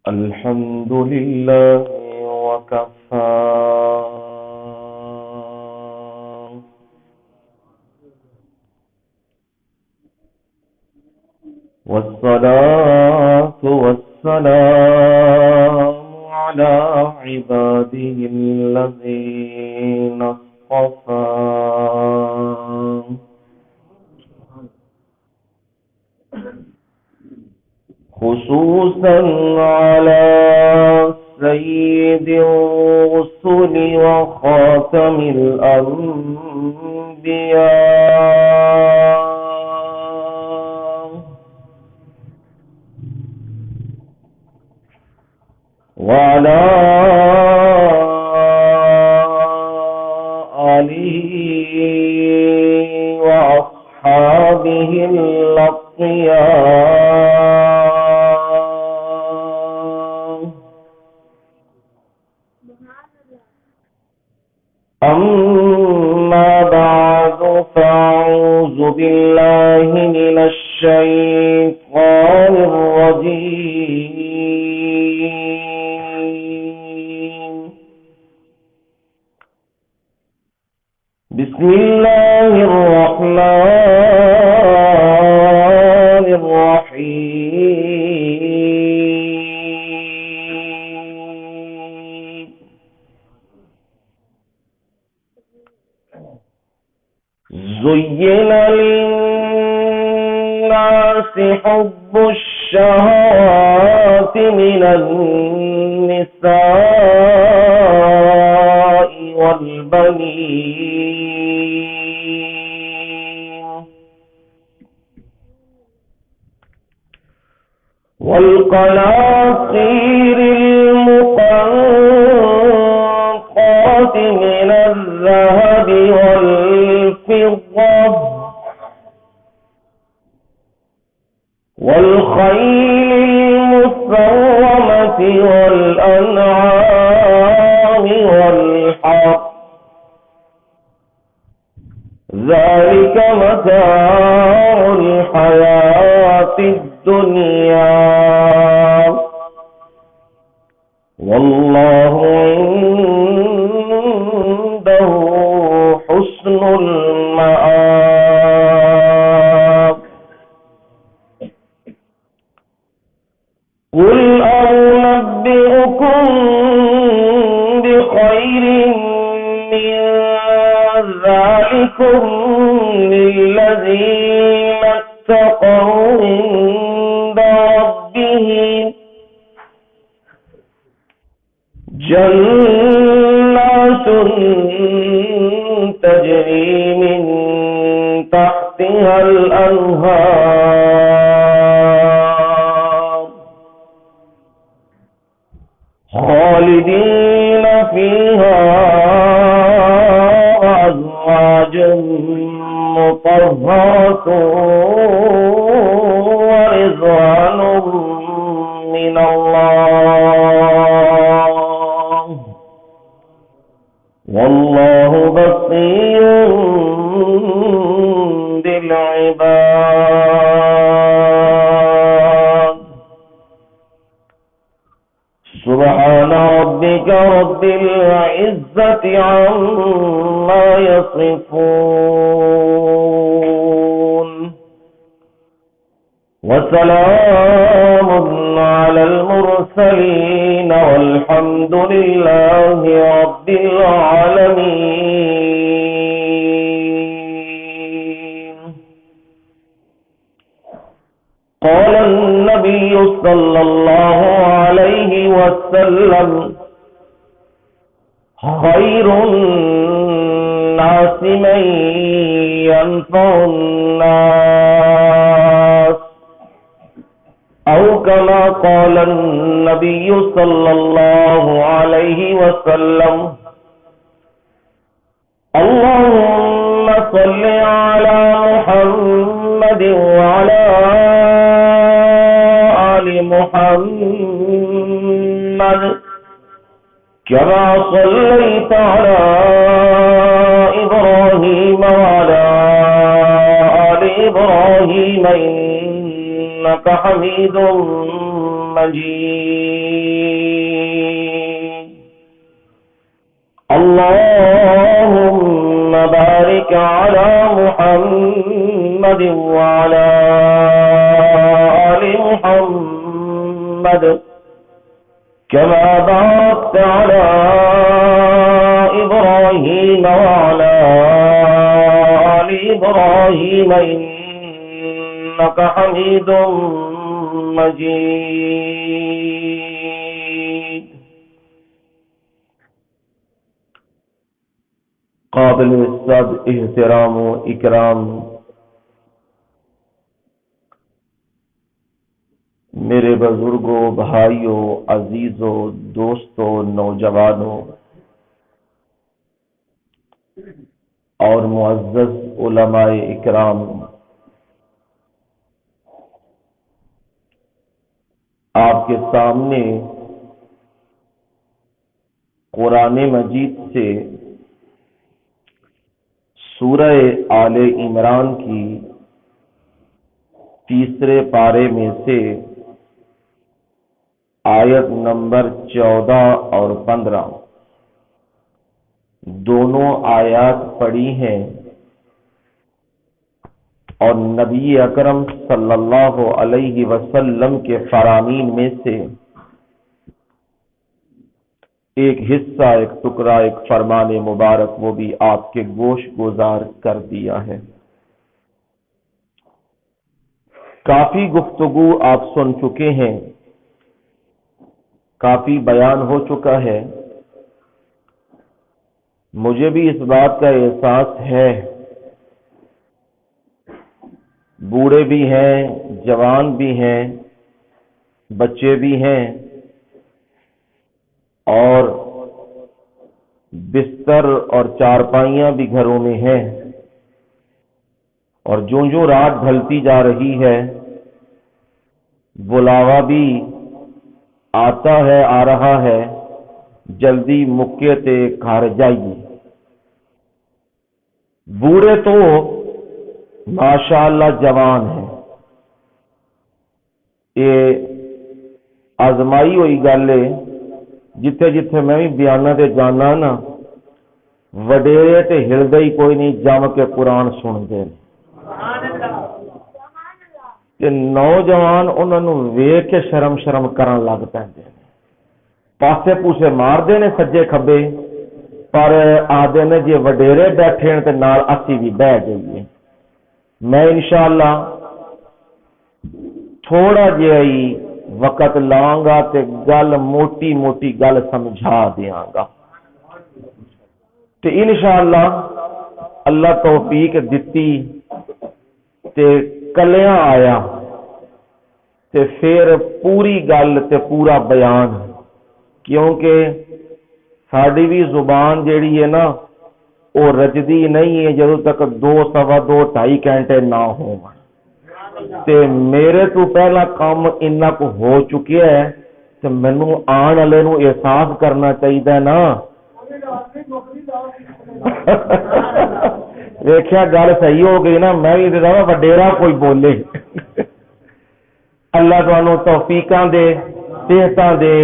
الحمد لله وكفى والصلاة والسلام على عباده الذين اصطفى خصوصا على سيد الرسل وخاتم الأنبياء وعلى آله وأصحابه الأطيار. أما بعد فأعوذ بالله من الشيطان الرجيم. بسم الله الرحمن الرحيم. زين للناس حب الشهوات من النساء والبنين والقناطير المقنطرة من الذهب والفضة والخيل المسومة والأنعام والحرث ذلك متاع الحياة الدنيا والله عنده حسن المآب. قل أنبئكم بخير من ذلكم للذين اتقوا عند ربهم جنات تجري من تحتها الأنهار خالدين فيها وأزواج مطهرة ورضوان من الله والله بصير بالعباد. سبحان ربك رب العزة عما يصفون وسلام على المرسلين والحمد لله رب العالمين. قال النبي صلى الله عليه وسلم خير الناس من ينفع الناس أو كما قال النبي صلى الله عليه وسلم. اللهم صل على محمد وعلى آل محمد كما صليت على إبراهيم وعلى آل إبراهيم إنك حميد مجيد اللهم بارك على محمد وعلى آل محمد كما باركت على إبراهيم وعلى آل إبراهيم إنك حميد مجيد قابل صد احترام و اکرام میرے بزرگوں، بھائیوں، عزیزوں، دوستوں، نوجوانوں اور معزز علماء اکرام، آپ کے سامنے قرآن مجید سے سورہ آل عمران کی تیسرے پارے میں سے آیت نمبر 14 اور 15 دونوں آیات پڑھی ہیں، اور نبی اکرم صلی اللہ علیہ وسلم کے فرامین میں سے ایک حصہ، ایک ٹکڑا، ایک فرمان مبارک وہ بھی آپ کے گوش گزار کر دیا ہے۔ کافی گفتگو آپ سن چکے ہیں، کافی بیان ہو چکا ہے۔ مجھے بھی اس بات کا احساس ہے، بوڑھے بھی ہیں، جوان بھی ہیں، بچے بھی ہیں، اور بستر اور چارپائیاں بھی گھروں میں ہیں، اور جوں جوں رات ڈھلتی جا رہی ہے بلاوا بھی آتا ہے، آ رہا ہے، جلدی مکے تے گھر جائیے۔ بوڑھے تو ماشاءاللہ جوان ہیں، یہ آزمائی ہوئی گل ہے۔ جتھے جتھے میں بھی بیانہ تے جانا نا، وڈیرے تے ہلدے ہی کوئی نہیں، جم کے قرآن سنتے ہیں، کہ نوجوان انہوں ویکھ کے شرم شرم کرن لگ پیندے نے، پاسے پوسے مار دے نے سجے کھبے، پر آدھے نے جی وڈیرے بیٹھے ہیں تے نال اسی بھی بہ جائیے۔ میں انشاءاللہ تھوڑا جہا ہی وقت لاں گا تے گل موٹی موٹی گل سمجھا دیاں گا، تے انشاءاللہ اللہ توفیق دتی تے کلیاں آیا تے پھر پوری گل تے پورا بیان، کیونکہ ساڈی بھی زبان جیڑی ہے نا وہ رجدی نہیں ہے جدوں تک 2 سوا 2 2.5 گھنٹے نہ ہوں۔ تے میرے تو پہلا کام انہاں کو ہو چکیا ہے، تے مینوں آن والے نوں احساس کرنا چاہیے نا۔ دیکھیا گل صحیح ہو گئی نا، میں بھی وڈیرا کوئی بولے۔ اللہ تانوں توفیقاں دے، صحتاں دے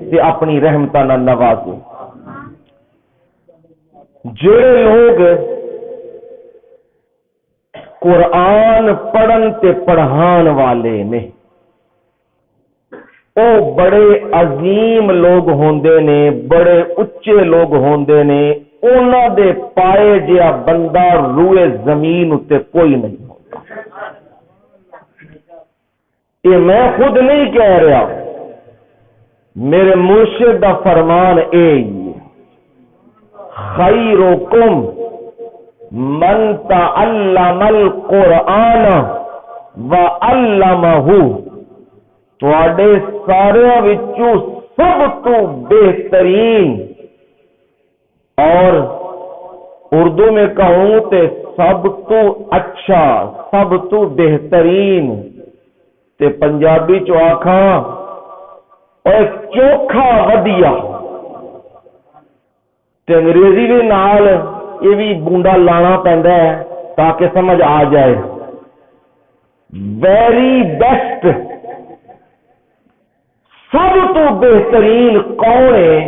تے اپنی رحمتاں نال نوازے۔ جڑے لوگ قرآن پڑھن تے پڑھان والے نے او بڑے عظیم لوگ ہوندے نے، بڑے اچے لوگ ہوندے نے، انہاں دے پائے جہا بندہ روئے زمین اتے کوئی نہیں ہوتا۔ یہ میں خود نہیں کہہ رہا، میرے مرشد دا فرمان اے خیرکم من تعلم القرآن وعلمہ، تواڈے سارے وچوں سب تو بہترین، اور اردو میں کہوں تے سب تو اچھا، سب تو بہترین، تے پنجابی چ آکھاں اور چوکھا ودیا، تے انگریزی بھی نال یہ بھی بونڈا لانا پیندا ہے تاکہ سمجھ آ جائے۔ ویری بیسٹ سب تو بہترین کون ہے؟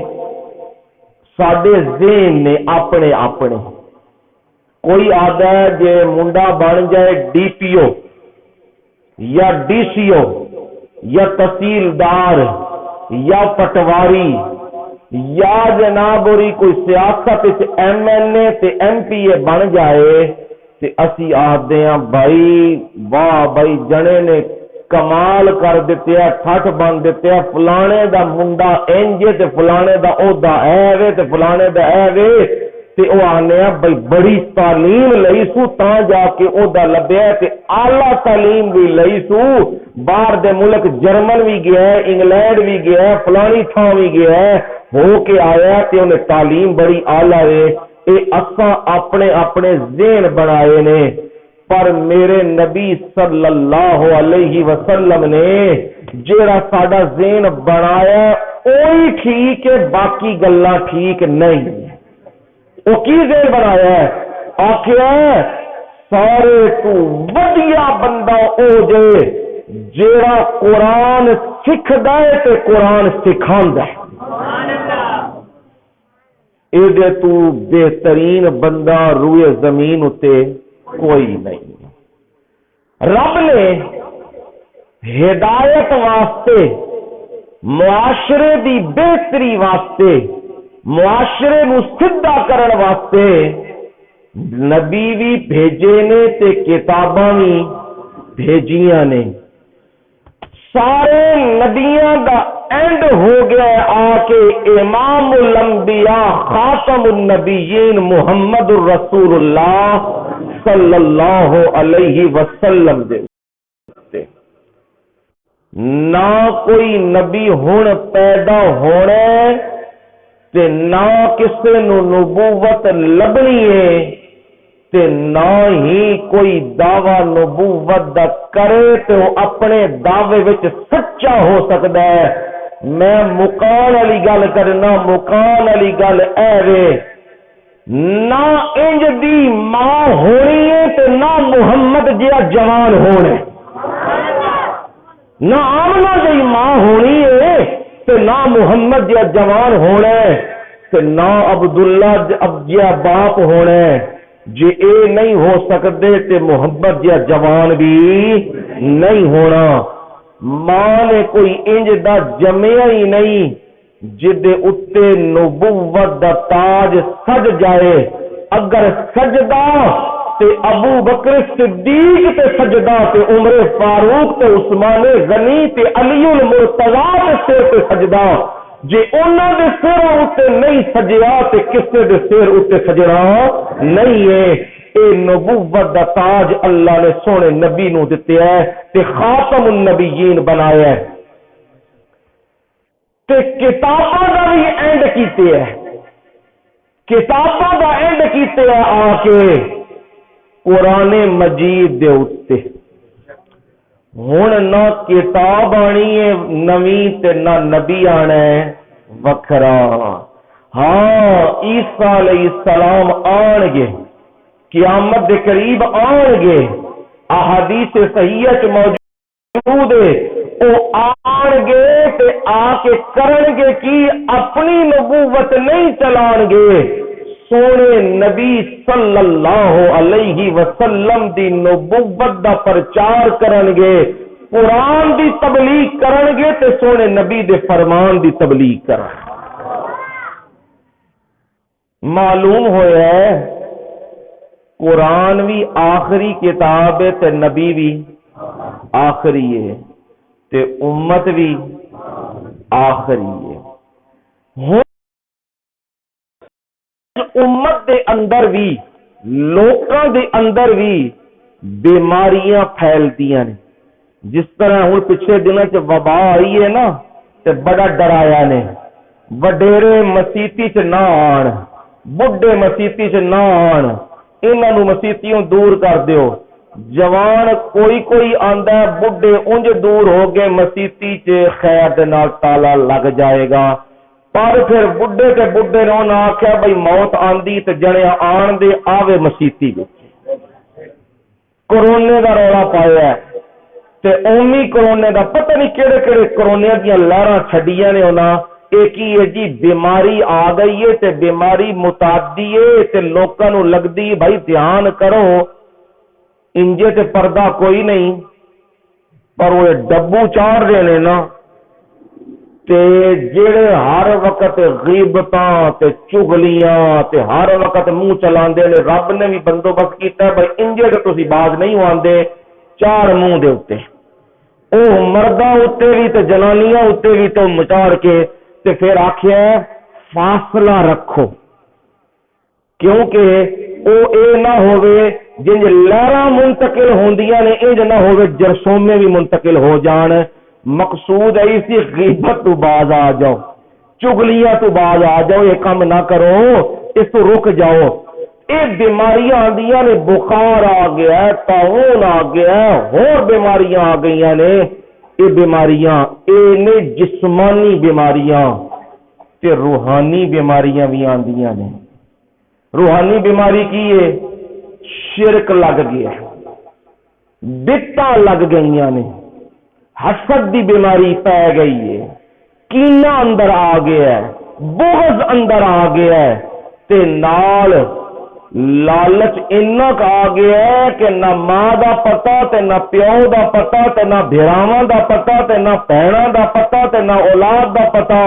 ساڈے ذہن نے اپنے اپنے کوئی آدھا ہے جے منڈا بن جائے ڈی پی او یا ڈی سی او یا تحصیلدار یا پٹواری یا جناب ہوری کوئی سیاست ایم این اے تے ایم پی اے بن جائے تے اسی آخدے ہیں بھائی واہ بھائی جنے نے کمال کر دیتے ہیں، ٹھٹ بن دیتے ہیں، فلانے دا منڈا انجے تے فلانے دا عہدہ اے وے تے فلانے دا اے وے تے او آنے ہیں بھائی بڑی تعلیم لئی سو تاں جا کے عہدہ لبیا تے اعلیٰ تعلیم بھی لئی سو، باہر دے ملک جرمن بھی گیا ہے، انگلینڈ بھی گیا ہے، فلانی تھاں بھی گیا ہے، ہو کے آیا تے انہیں تعلیم بڑی اعلیٰ ہے۔ اے اساں اپنے اپنے ذہن بنائے نے، پر میرے نبی صلی اللہ علیہ وسلم نے جیڑا ساڈا ذہن بنایا اوہی ٹھیک ہے، باقی گلاں ٹھیک نہیں۔ وہ کی ذہن بنایا ہے؟ آخیا سارے تو ودیا بندہ او جے جیڑا قرآن سکھدا ہے تے قرآن سکھاندا ہے۔ اے دے تو بہترین بندہ روئے زمین اتے کوئی نہیں۔ رب نے ہدایت واسطے، معاشرے دی بہتری واسطے، معاشرے نو سیدھا کرن واسطے نبی بھی بھیجے نے تے کتاباں بھی بھیجیاں نے۔ سارے نبیاں دا اینڈ ہو گیا آ کے امام الانبیاء خاتم النبیین محمد الرسول اللہ صلی اللہ علیہ وسلم دے نہ کوئی نبی ہن پیدا ہونا تے نہ کسے نو نبوت لبنی ہے تے نہ ہی کوئی دعوی نبوت دا کرے تے وہ اپنے دعوے وچ سچا ہو سکتا ہے۔ میں مکان والی گل کرنا، مکان والی گل اے وے نہ انج دی ماں ہونی ہے تے نہ محمد جیا جوان ہونا، نہ آمنہ جی ماں ہونی ہے تے نہ محمد جیا جوان ہونا تے نہ عبداللہ جیا باپ ہونا۔ جے اے نہیں ہو سکتے تے محمد جیا جوان بھی نہیں ہونا۔ ماں نے کوئی انج دا جمیا ہی نہیں جدے اتے نبوت دا تاج سج جائے۔ اگر سجدہ تے ابو بکر صدیق تے سجدہ تے عمر فاروق تے عثمان غنی تے علی المرتضی تے سجدہ، جے انہاں دے سر اتے نہیں سجیا تے کسے دے سر اتے سجنا نہیں ہے۔ اے نبوت دا تاج اللہ نے سونے نبی نو دتے ہے تے خاتم النبیین بنایا ہے تے کتاباں دا بھی اینڈ کیتے ہے، کتاباں دا اینڈ کیتے ہے آ کے قرآن مجید دے اتے۔ ہن نہ کتاب آنی ہے نویں تے نہ نبی آنا ہے وکھرا۔ ہاں عیسیٰ علیہ السلام آن گے، قیامت دے قریب آن گے، احادیث صحیحہ چ موجود ہے، او آن گے تے آ کے کرن گے کی اپنی نبوت نہیں چلان گے، سونے نبی صلی اللہ علیہ وسلم دی نبوت دا پرچار کرن گے، قرآن دی تبلیغ کرن گے تے سونے نبی دے فرمان دی تبلیغ کرن۔ معلوم ہویا ہے قرآن بھی آخری کتاب ہے تے نبی بھی آخری ہے تے امت بھی آخری ہے۔ امت دے اندر بھی لوکاں دے اندر بھی بیماریاں پھیلدیاں نے، جس طرح ہن پچھلے دنوں چ وبا آئی ہے نا تے بڑا ڈرایا نے، وڈیرے مسیتی چ نہ آن، بڈھے مسیتی چ نہ آن، انہاں نو مسیتیوں دور کر دیو۔ جوان کوئی آندا ہے بڈھے انج دور ہو گئے مسیتی چ خیر دے نال تالا لگ جائے گا، پر پھر بڈھے تے بڈھے نے انہاں آکھیا بھئی موت آندی تے جنیا آن دے آوے مسیتی وچ۔ کرونے دا رولا پایا تے اومی کرونے دا پتہ نہیں کیڑے کیڑے کرونے دیاں لہراں چھڈیاں نے انہاں ایک ہی ہے جی بیماری آ گئی ہے تے بیماری متعدی ہے تے لوکاں نوں لگدی بھائی دھیان کرو انجے تے پردہ کوئی نہیں پر وہ ڈبو چاڑ رہے نے نا تے جڑے ہر وقت غیبتاں تے چغلیاں تے ہر وقت منہ چلاندے نے رب نے بھی بندوبست کیتا ہے بھائی انجے تے تسی باز نہیں آندے چار منہ دے اوتے او مرداں اوتے بھی تے جنانیاں اوتے بھی تو مچاڑ کے تے پھر آکھیا فاصلہ رکھو کیونکہ او اے نہ ہوئے جن لہراں منتقل ہوندیاں نے انج نہ ہوئے جرثومے بھی منتقل ہو جان مقصود ہے اسی غیبت تو باز آ جاؤ چغلیاں تو باز آ جاؤ یہ کام نہ کرو اس تو رک جاؤ یہ بیماریاں آندیاں نے بخار آ گیا ہے طاعون آ گیا ہے اور بیماریاں آ گئی نے یہ بیماریاں نے جسمانی بیماریاں تے روحانی بیماریاں بھی آندیاں نے روحانی بیماری کی ہے شرک لگ گیا بدعتاں لگ گئیاں نے حسد دی بیماری پی گئی ہے کینہ اندر آ گیا ہے بغض اندر آ گیا ہے تے نال لالچ انہاں کا آ گیا ہے کہ نہ ماں دا پتہ تے نہ پیو دا پتہ تے نہ بھراواں دا پتہ تے نہ بہناں دا پتہ تے نہ اولاد دا پتہ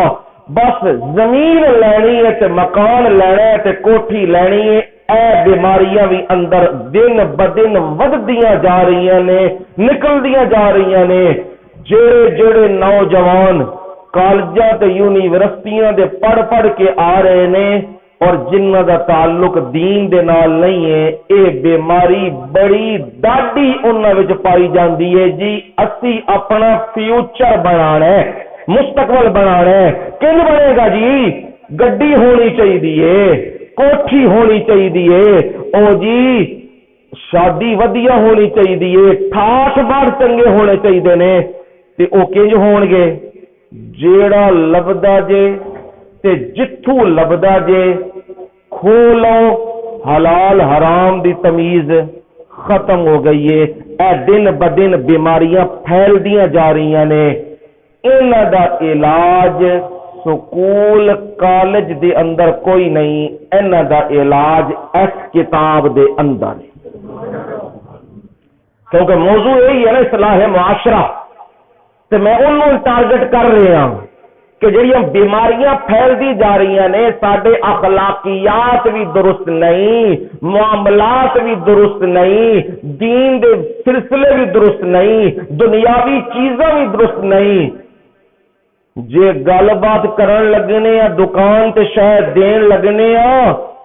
بس زمین لینی ہے تے مکان لینا ہے تے کوٹھی لینی ہے اے بیماریاں بھی اندر دن بدن وددیاں جا رہی نے نکلدیاں جا رہی نے جڑے جڑے نوجوان کالجاں تے یونیورسٹیاں دے پڑھ کے آ رہے نے اور جنہاں دا تعلق دین دے نال نہیں ہے اے بیماری بڑی ڈاڈی انہاں وچ پائی جاندی ہے جی اسی اپنا فیوچر بنانا ہے مستقبل بنانا ہے کنج بنے گا جی گڈی ہونی چاہیے کوٹھی ہونی چاہیے او جی شادی ودیا ہونی چاہیے ٹھاٹ باٹ چنگے ہونے چاہیے نے تے او کنج ہون گے جیڑا لبدا جے تے جتھوں لبدا جے کھولو حلال حرام دی تمیز ختم ہو گئی ہے اے دن بدن بیماریاں پھیلدیاں جا رہی نے انہاں دا علاج سکول کالج دے اندر کوئی نہیں انہاں دا علاج اس کتاب دے اندر کیونکہ موضوع یہی ہے نا اصلاح معاشرہ تو میں انہوں ٹارگٹ کر رہا ہوں کہ جڑیاں بیماریاں پھیلدی جا رہی نے ساڈے اخلاقیات بھی درست نہیں معاملات بھی درست نہیں دین دے سلسلے بھی درست نہیں دنیاوی چیزاں بھی درست نہیں جے گل بات کرن لگنے یا دکان تے شاید دین لگنے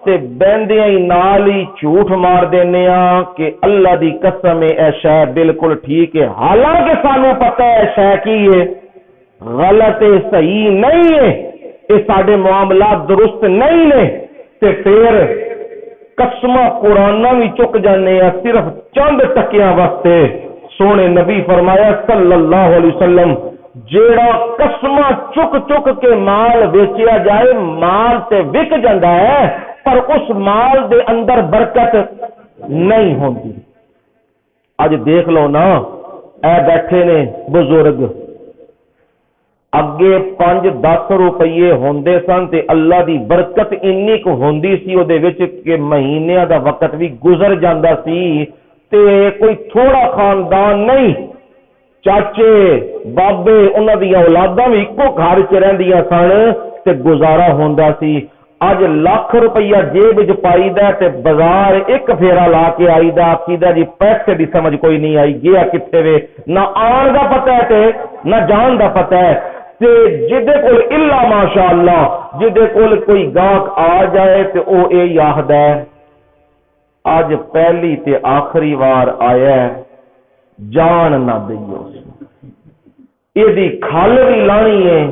تے بہندیاں ہی نال ہی جھوٹ مار دینے کہ اللہ دی قسم اے شے بالکل ٹھیک ہے حالانکہ سانو پتہ ہے شے کی ہے غلط ہے صحیح نہیں ہے یہ سارے معاملات درست نہیں نے تے پھر قسماں قرآن بھی چک جانے صرف چند ٹکیاں واسطے سونے نبی فرمایا صلی اللہ علیہ وسلم جیڑا قسماں چک چک کے مال بیچیا جائے مال تے وک جاندہ ہے پر اس مال دے اندر برکت نہیں ہوندی اج دیکھ لو نا اے بیٹھے نے بزرگ اگے 5-10 روپیے ہوندے سن تے اللہ دی برکت انی کو ہوندی سی او دے وچ کہ مہینیاں دا وقت بھی گزر جاندا سی تے کوئی تھوڑا خاندان نہیں چاچے بابے انہاں دی اولاداں بھی اکو گھر چ رہندیاں سن تے گزارا ہوندا سی اج لاکھ روپیہ جیب وچ پائی دا تے بازار ایک پھیرا لا کے آئی دا عقیدہ جی پیسے دی سمجھ کوئی نہیں آئی گیا کتے وے نہ آن دا پتہ ہے تے نہ جان دا پتہ ہے تے جدے کول الا ماشاءاللہ جدے کول کوئی گاہک آ جائے تے او اے آکھدا ہے اج پہلی تے آخری وار آیا ہے جان نہ دئیو اے دی کھال بھی لانی ہے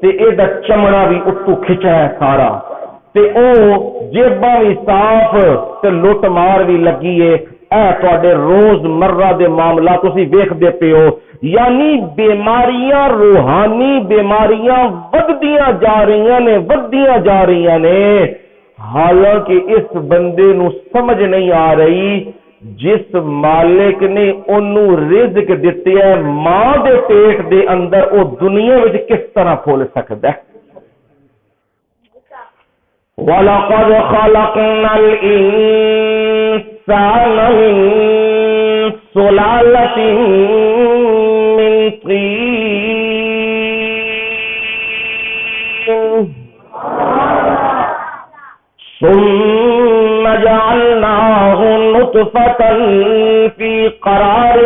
تے اے دا چمڑا بھی اتو کھچا ہے سارا تے او جیباں بھی صاف تے لٹ مار بھی لگی ہے اے تواڈے روز مرہ دے معاملات تسی ویکھدے پیو یعنی بیماریاں روحانی بیماریاں ودیاں جا رہی نے حالانکہ اس بندے نو سمجھ نہیں آ رہی جس مالک نے انہوں رزق دیتے ہے ماں دے پیٹ دے اندر او دنیا وچ کس طرح پھول سکتا ہے؟ وَلَقَدْ خَلَقْنَا الْإِنسَانَ مِنْ سُلَالَةٍ مِنْ طِينٍ ثم جعلناه نطفة في قرار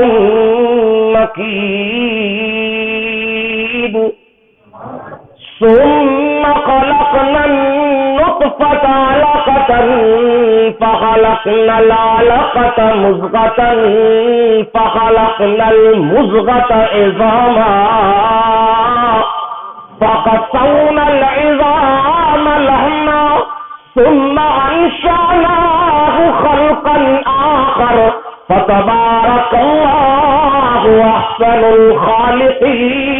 مكين ثم خلقنا النطفة علقة فخلقنا العلقة مضغة فخلقنا المضغة عظاما فقسونا العظام لحما ثم انشأناه خلقا آخر فتبارك الله احسن الخالقين.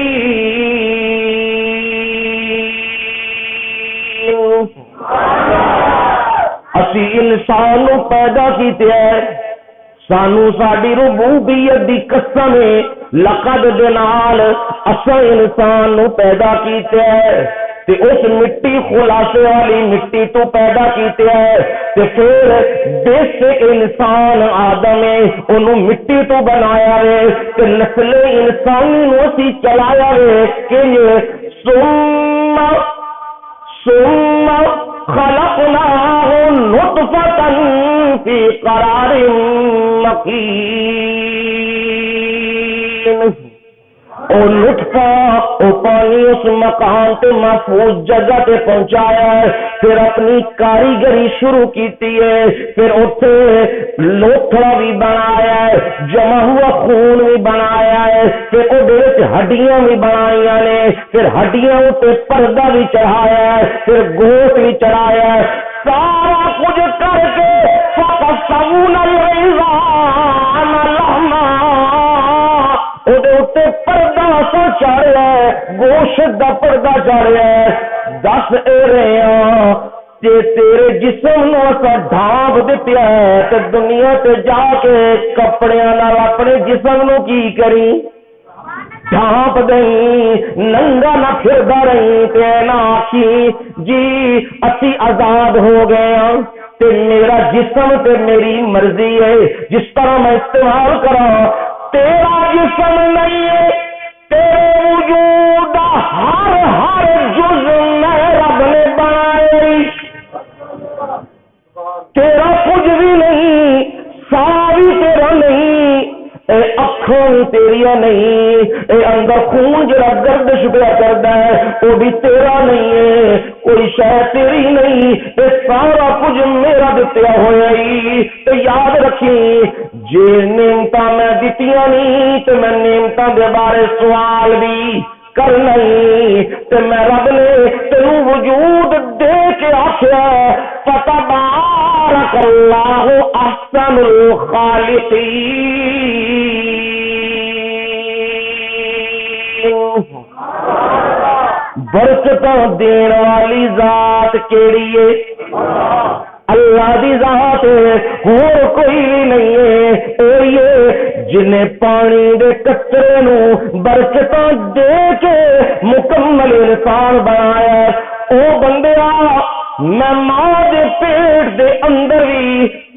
اسی انسان نو پیدا کیتے ہیں سانو ساڈی ربوبیت دی قسم ہے لقد دے نال اساں انسان نو پیدا کیتے ہیں تے اس مٹی خلاصے والی مٹی تو پیدا کیتے ہیں تے پھر بیسک انسان آدم ہے انہوں مٹی تو بنایا ہے تے نسل انسانی نو اسی چلایا ہے کہ ثم خلقناه نطفة في قرار مكين او لطفہ او پانی اس مکان تے محفوظ جگہ تے پہنچایا ہے پھر اپنی کاریگری شروع کیتی ہے پھر اتنے لوتھڑا بھی بنایا ہے جمع ہوا خون بھی بنایا ہے پھر وہ ہڈیاں بھی بنایا نے پھر ہڈیاں تے پردہ بھی چڑھایا ہے پھر گوشت بھی چڑھایا ہے سارا کچھ کر کے فقسونا العظام لحما پردہ سا چڑھا ہے گوشت دا پردہ چڑھا ہے دس اے رہے تیرے جسم نو اسا ڈھانپ دتیا ہے تے دنیا تے جا کے کپڑیاں نال اپنے جسم نو کی کری ڈھانپ دیں ننگا نہ پھردا رہی تے نہ آکھی جی اسی آزاد ہو گئے ہاں تے میرا جسم تے میری مرضی ہے جس طرح میں استعمال کراں تیرا جسم نہیں ہے تیرے وجود ہر جز میں رب نے بنائے تیرا کچھ بھی نہیں سا بھی تیرا نہیں اے اکھوں بھی تیریا نہیں اے اندر خون جڑا گردش پیا کردا ہے وہ بھی تیرا نہیں ہے کوئی شے تیری نہیں اے سارا کچھ میرا دتیا ہویا ہی تے یاد رکھی جے نعمتاں میں دتیاں نہیں تے میں نعمتاں دے بارے سوال بھی کرنا تے میں رب نے تینوں وجود دے کے آکھیا فتبارک اللہ احسن الخالقین. برکتاں دین والی ذات کیڑی ہے؟ اللہ دی ذات ہے اور کوئی بھی نہیں ہے یہ جنہیں پانی دے قطرے نو برکتاں دے کے مکمل انسان بنایا او بندیا میں ماں دے پیٹ دے اندر بھی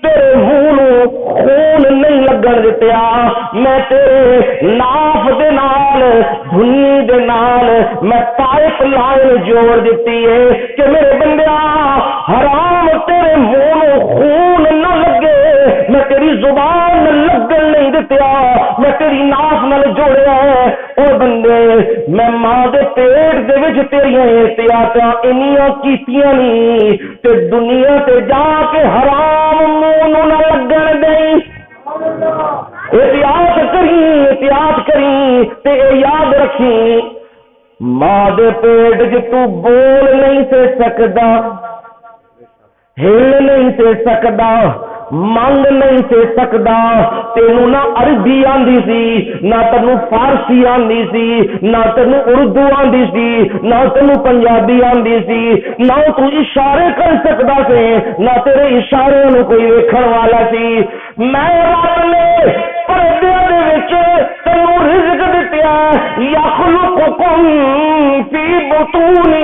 تیرے منہ خون نہیں لگن دتیا میں تیرے ناف دے نال دھنی دے نال میں پائپ لائن جوڑ دیتی ہے کہ میرے بندیا حرام تیرے منہ خون نہ لگے میں تیری زبان لگن نہیں دتیا میں تیری ناف نال جوڑیا ہے او بندے میں ماں دے پیٹ دے وچ تیریاں احتیاطاں انیاں کیتیاں نہیں تے دنیا تے جا کے حرام منہ نہ لگن دیں احتیاط کری تے یاد رکھی ماں دے پیٹ جو تو بول نہیں سے سکدا ہل نہیں سے سکدا ਮੰਗ ਨਹੀਂ ਸੇ ਸਕਦਾ। ਤੈਨੂੰ ਨਾ ਅਰਬੀ ਆਂਦੀ ਸੀ, ਨਾ ਤੈਨੂੰ ਫਾਰਸੀ ਆਂਦੀ ਸੀ, ਨਾ ਤੈਨੂੰ ਉਰਦੂ ਆਂਦੀ ਸੀ, ਨਾ ਤੈਨੂੰ ਪੰਜਾਬੀ ਆਂਦੀ ਸੀ, ਨਾ ਤੂੰ ਇਸ਼ਾਰੇ ਕਰ ਸਕਦਾ ਸੀ, ਨਾ ਤੇਰੇ ਇਸ਼ਾਰਿਆਂ ਨੂੰ ਕੋਈ ਵੇਖਣ ਵਾਲਾ ਸੀ। ਮੈਂ ਰੱਬ ਨੇ ਪਰਦਿਆਂ ਦੇ ਵਿੱਚ ਤੈਨੂੰ ਰਿਜ਼ਕ ਦਿੱਤਾ। ਯਖਲੁਕੁਕੁਮ ਫੀ ਬੁਤੂਨੀ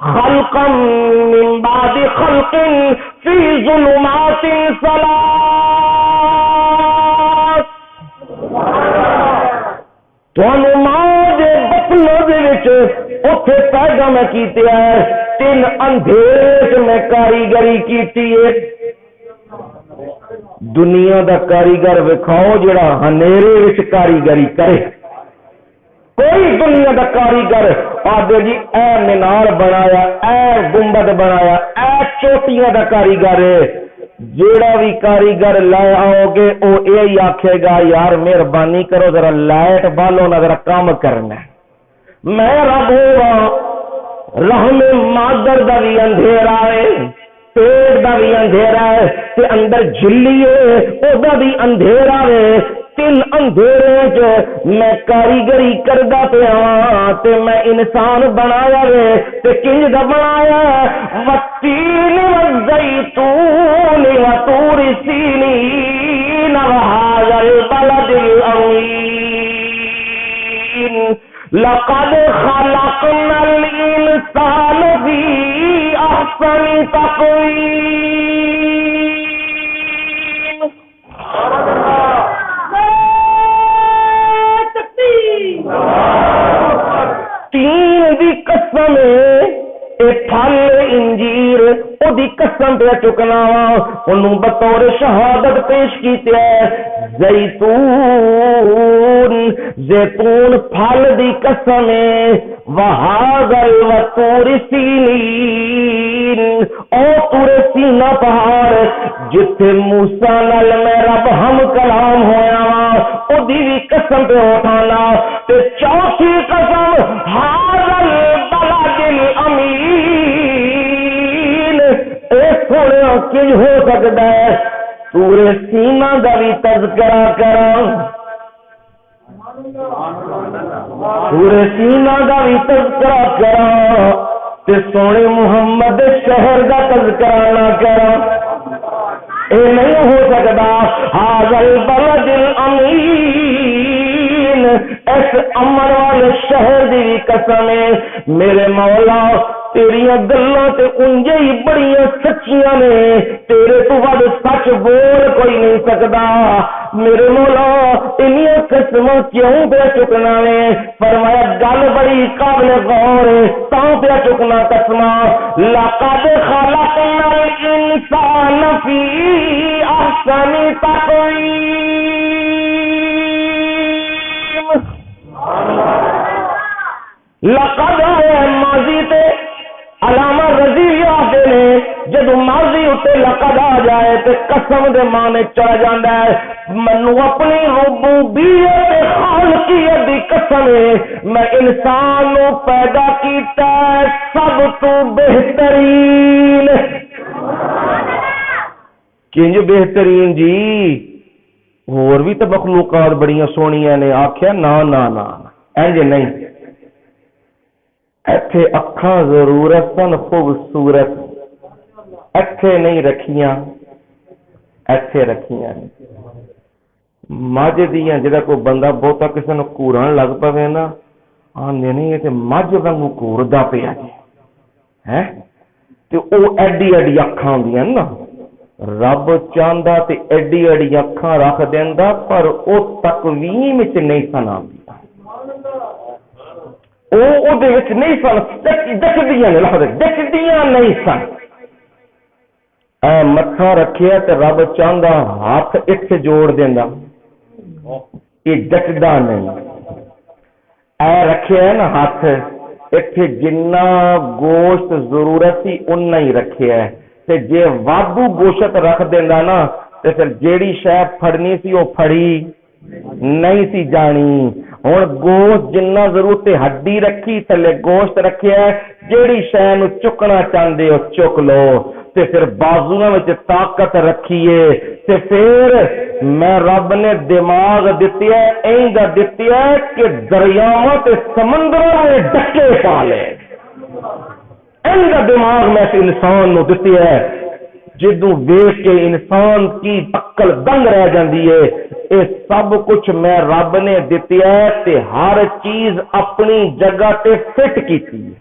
خلقا من بعد خلق في ظلمات ثلاث۔ تانوں ماں دے بطنوں دے وچ اوتھے پیدا میں کیتے ہے، 3 اندھیرے میں کاریگری کیتی ہے۔ دنیا دا کاریگر وکھاؤ جڑا ہنیرے وچ کاریگری کرے۔ کوئی دنیا دا کاریگر آدھے جی اے مینار بنایا، اے گنبد بنایا، اے چوٹیاں دا کاریگر ہے، جیڑا بھی کاریگر لے آؤ گے وہ یہی آکھے گا یار مہربانی کرو ذرا لائٹ بالو نہ ذرا کام کرنا۔ میں رب ہوا رحم مادر دا بھی اندھیرا ہے، پیٹ دا بھی اندھیرا ہے، تے اندر جھلی ہے او دا بھی اندھیرا ہے۔ 3 اندھیرے میں کاریگری کردا پیا تے میں انسان بنایا وے تے کنج دا بنایا والتین والزیتون وطور سینین وهذا البلد الامین لقد خلقنا الانسان فی احسن تقویم۔ 3 دی قسم اے پھل انجیر او دی قسم پہ چکنا انہوں بطور شہادت پیش کیتے ہیں۔ زیتون زیتون پھل دی قسم ہے، وہاغل وطور سینین او طور سینا پہاڑ جتھے موسیٰ نال میں رب ہم کلام ہویا او دی بھی قسم پہ اٹھانا۔ تے چوتھی قسم ہاذل بلد الامین، اے سونے کنج ہو سکتا ہے سورہ سینا دا بھی تذکرہ کراں، سورہ سینا دا بھی تذکرہ کراں تے سونے محمد شہر دا تذکرہ نہ کراں، اے نہیں ہو سکتا۔ حاضر بلد الامین، اس امن والے شہر دی قسم ہے میرے مولا تیریاں گلاں تے انجے ہی بڑیاں سچیاں نے، تیرے تو ود سچ بول کوئی نہیں سکدا۔ میرے مولا انیاں قسماں کیوں پہ چکنا نے؟ فرمایا گل بڑی قابل غور ہے تاں پہ چکنا قسماں۔ لقد خلقنا الانسان فی احسن تقویم۔ لقد ماضی تے علامہ رضی آتے نے جدو ماضی اتے لقد آ جائے تے قسم دے معنی چڑھ جاندا ہے۔ منو اپنی ربوبیت خالقیت دی قسم ہے میں انسان نو پیدا کیتا ہے سب تو بہترین۔ کنج بہترین جی؟ اور بھی تو مخلوقات بڑیاں سونیاں نے۔ آکھیا نا نا نا انج نہیں، ایتھے اکھاں ضرورت سن خوبصورت، ایتھے نہیں رکھیاں، ایتھے رکھیاں مجھ دیاں جڑا کوئی بندہ بہتا کسی نو کورن لگ پوے نا آندے نہیں یہ تے مجھ وانگو کوردا پیا جی ہے تے او ایڈی ایڈی اکھاں ہوندیاں نا، رب چاہندا تے ایڈی ایڈی اکھاں رکھ دیندا پر او تقویم وچ نہیں سن آندیاں، او دے وچ نہیں سن دکھدیاں نے، لفظ دکھدیاں نہیں سن۔ اے متھا رکھیا تے رب چاہندا ہاتھ اتھے جوڑ دیندا، یہ ڈٹدا نہیں۔ اے رکھیا ہے نا ہاتھ اتھے جنہ گوشت ضرورت سی اُنہ ہی رکھیا ہے، تے جے وادو گوشت رکھ دیندا نا تے پھر جیڑی شے پھڑنی سی وہ پھڑی نہیں سی جانی۔ ہن گوشت جنہ ضرورت ہڈی رکھی تھلے گوشت رکھیا ہے، جیڑی شے نو چکنا چاہندے ہو چک لو، تے پھر بازواں وچ طاقت رکھیے، تے پھر میں رب نے دماغ دتی ہے ایندا دتی ہے کہ دریاواں تے سمندراں میں ڈکے پا لے، ایندا دماغ میں انسان نو دتی ہے جدوں ویکھ کے انسان کی عقل دنگ رہ جاندی ہے۔ یہ سب کچھ میں رب نے دتی ہے تے ہر چیز اپنی جگہ تے فٹ کیتی ہے۔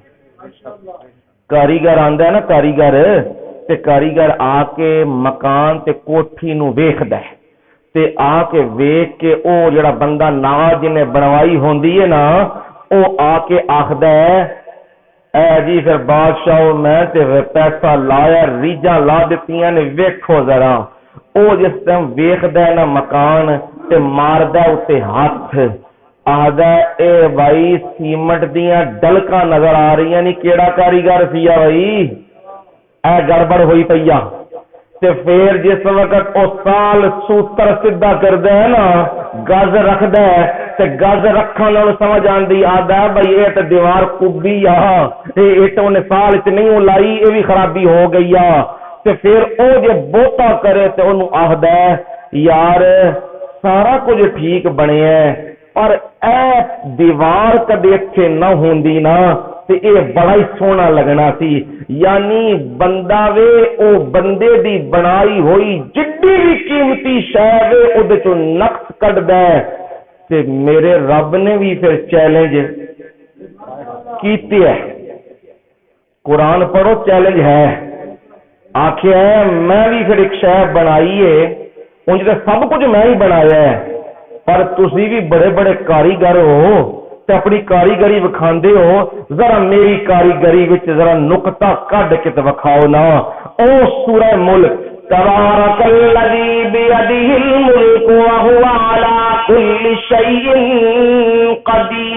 کاریگر آندا ہے نا، کاریگر تے کاریگر آ کے مکان تے کوٹھی نو ویکھدا ہے تے آ کے ویکھ کے او جڑا بندہ نال جنے بنوائی ہوندی ہے نا، او آ کے آکھدا ہے اے جی پھر بادشاہ میں تے پیسہ لایا، ریجاں لا دتیاں نے، ویکھو ذرا۔ او جس ٹائم ویکھدا ہے نا مکان تے ماردا اوتے ہاتھ، آہدا اے بھائی سیمنٹ دیاں ڈلکاں نظر آ رہی نہیں، کیڑا کاریگر سی بھائی، اے گڑبڑ ہوئی پیا۔ تے پھر جس وقت او سال سوتر سدھا کردا ہے نا، گز رکھدا ہے تے گز رکھن نال سمجھ آندی آدا بھائی اے تے دیوار کبھی آ، اے تو نے سال وچ نہیں لائی، اے بھی خرابی ہو گئی آ۔ تے پھر او جے بوتا کرے تے اونوں آکھدا ہے یار سارا کچھ ٹھیک بنیا ہے پر اے دیوار کدے اتھے نہ ہوندی نا تے اے بڑا ہی سونا لگنا سی۔ یعنی بندہ وے او بندے دی بنائی ہوئی جڈی بھی قیمتی شے وے او دے چوں نقص کڈدا ہے۔ تے میرے رب نے بھی پھر چیلنج کیتے ہے، قرآن پڑھو چیلنج ہے، آخیا ہے میں بھی پھر ایک شے بنائی ہے، انج تے سب کچھ میں ہی بنایا ہے پر تسی بھی بڑے بڑے کاریگر ہو تے اپنی کاریگری وکھاندے ہو، ذرا میری کاریگری وچ ذرا نقطہ کڈ کے تے وکھاؤ نا۔ او سورہ ملک تبارک الذی بیدہ الملک وہو علی کل شیء قدیر۔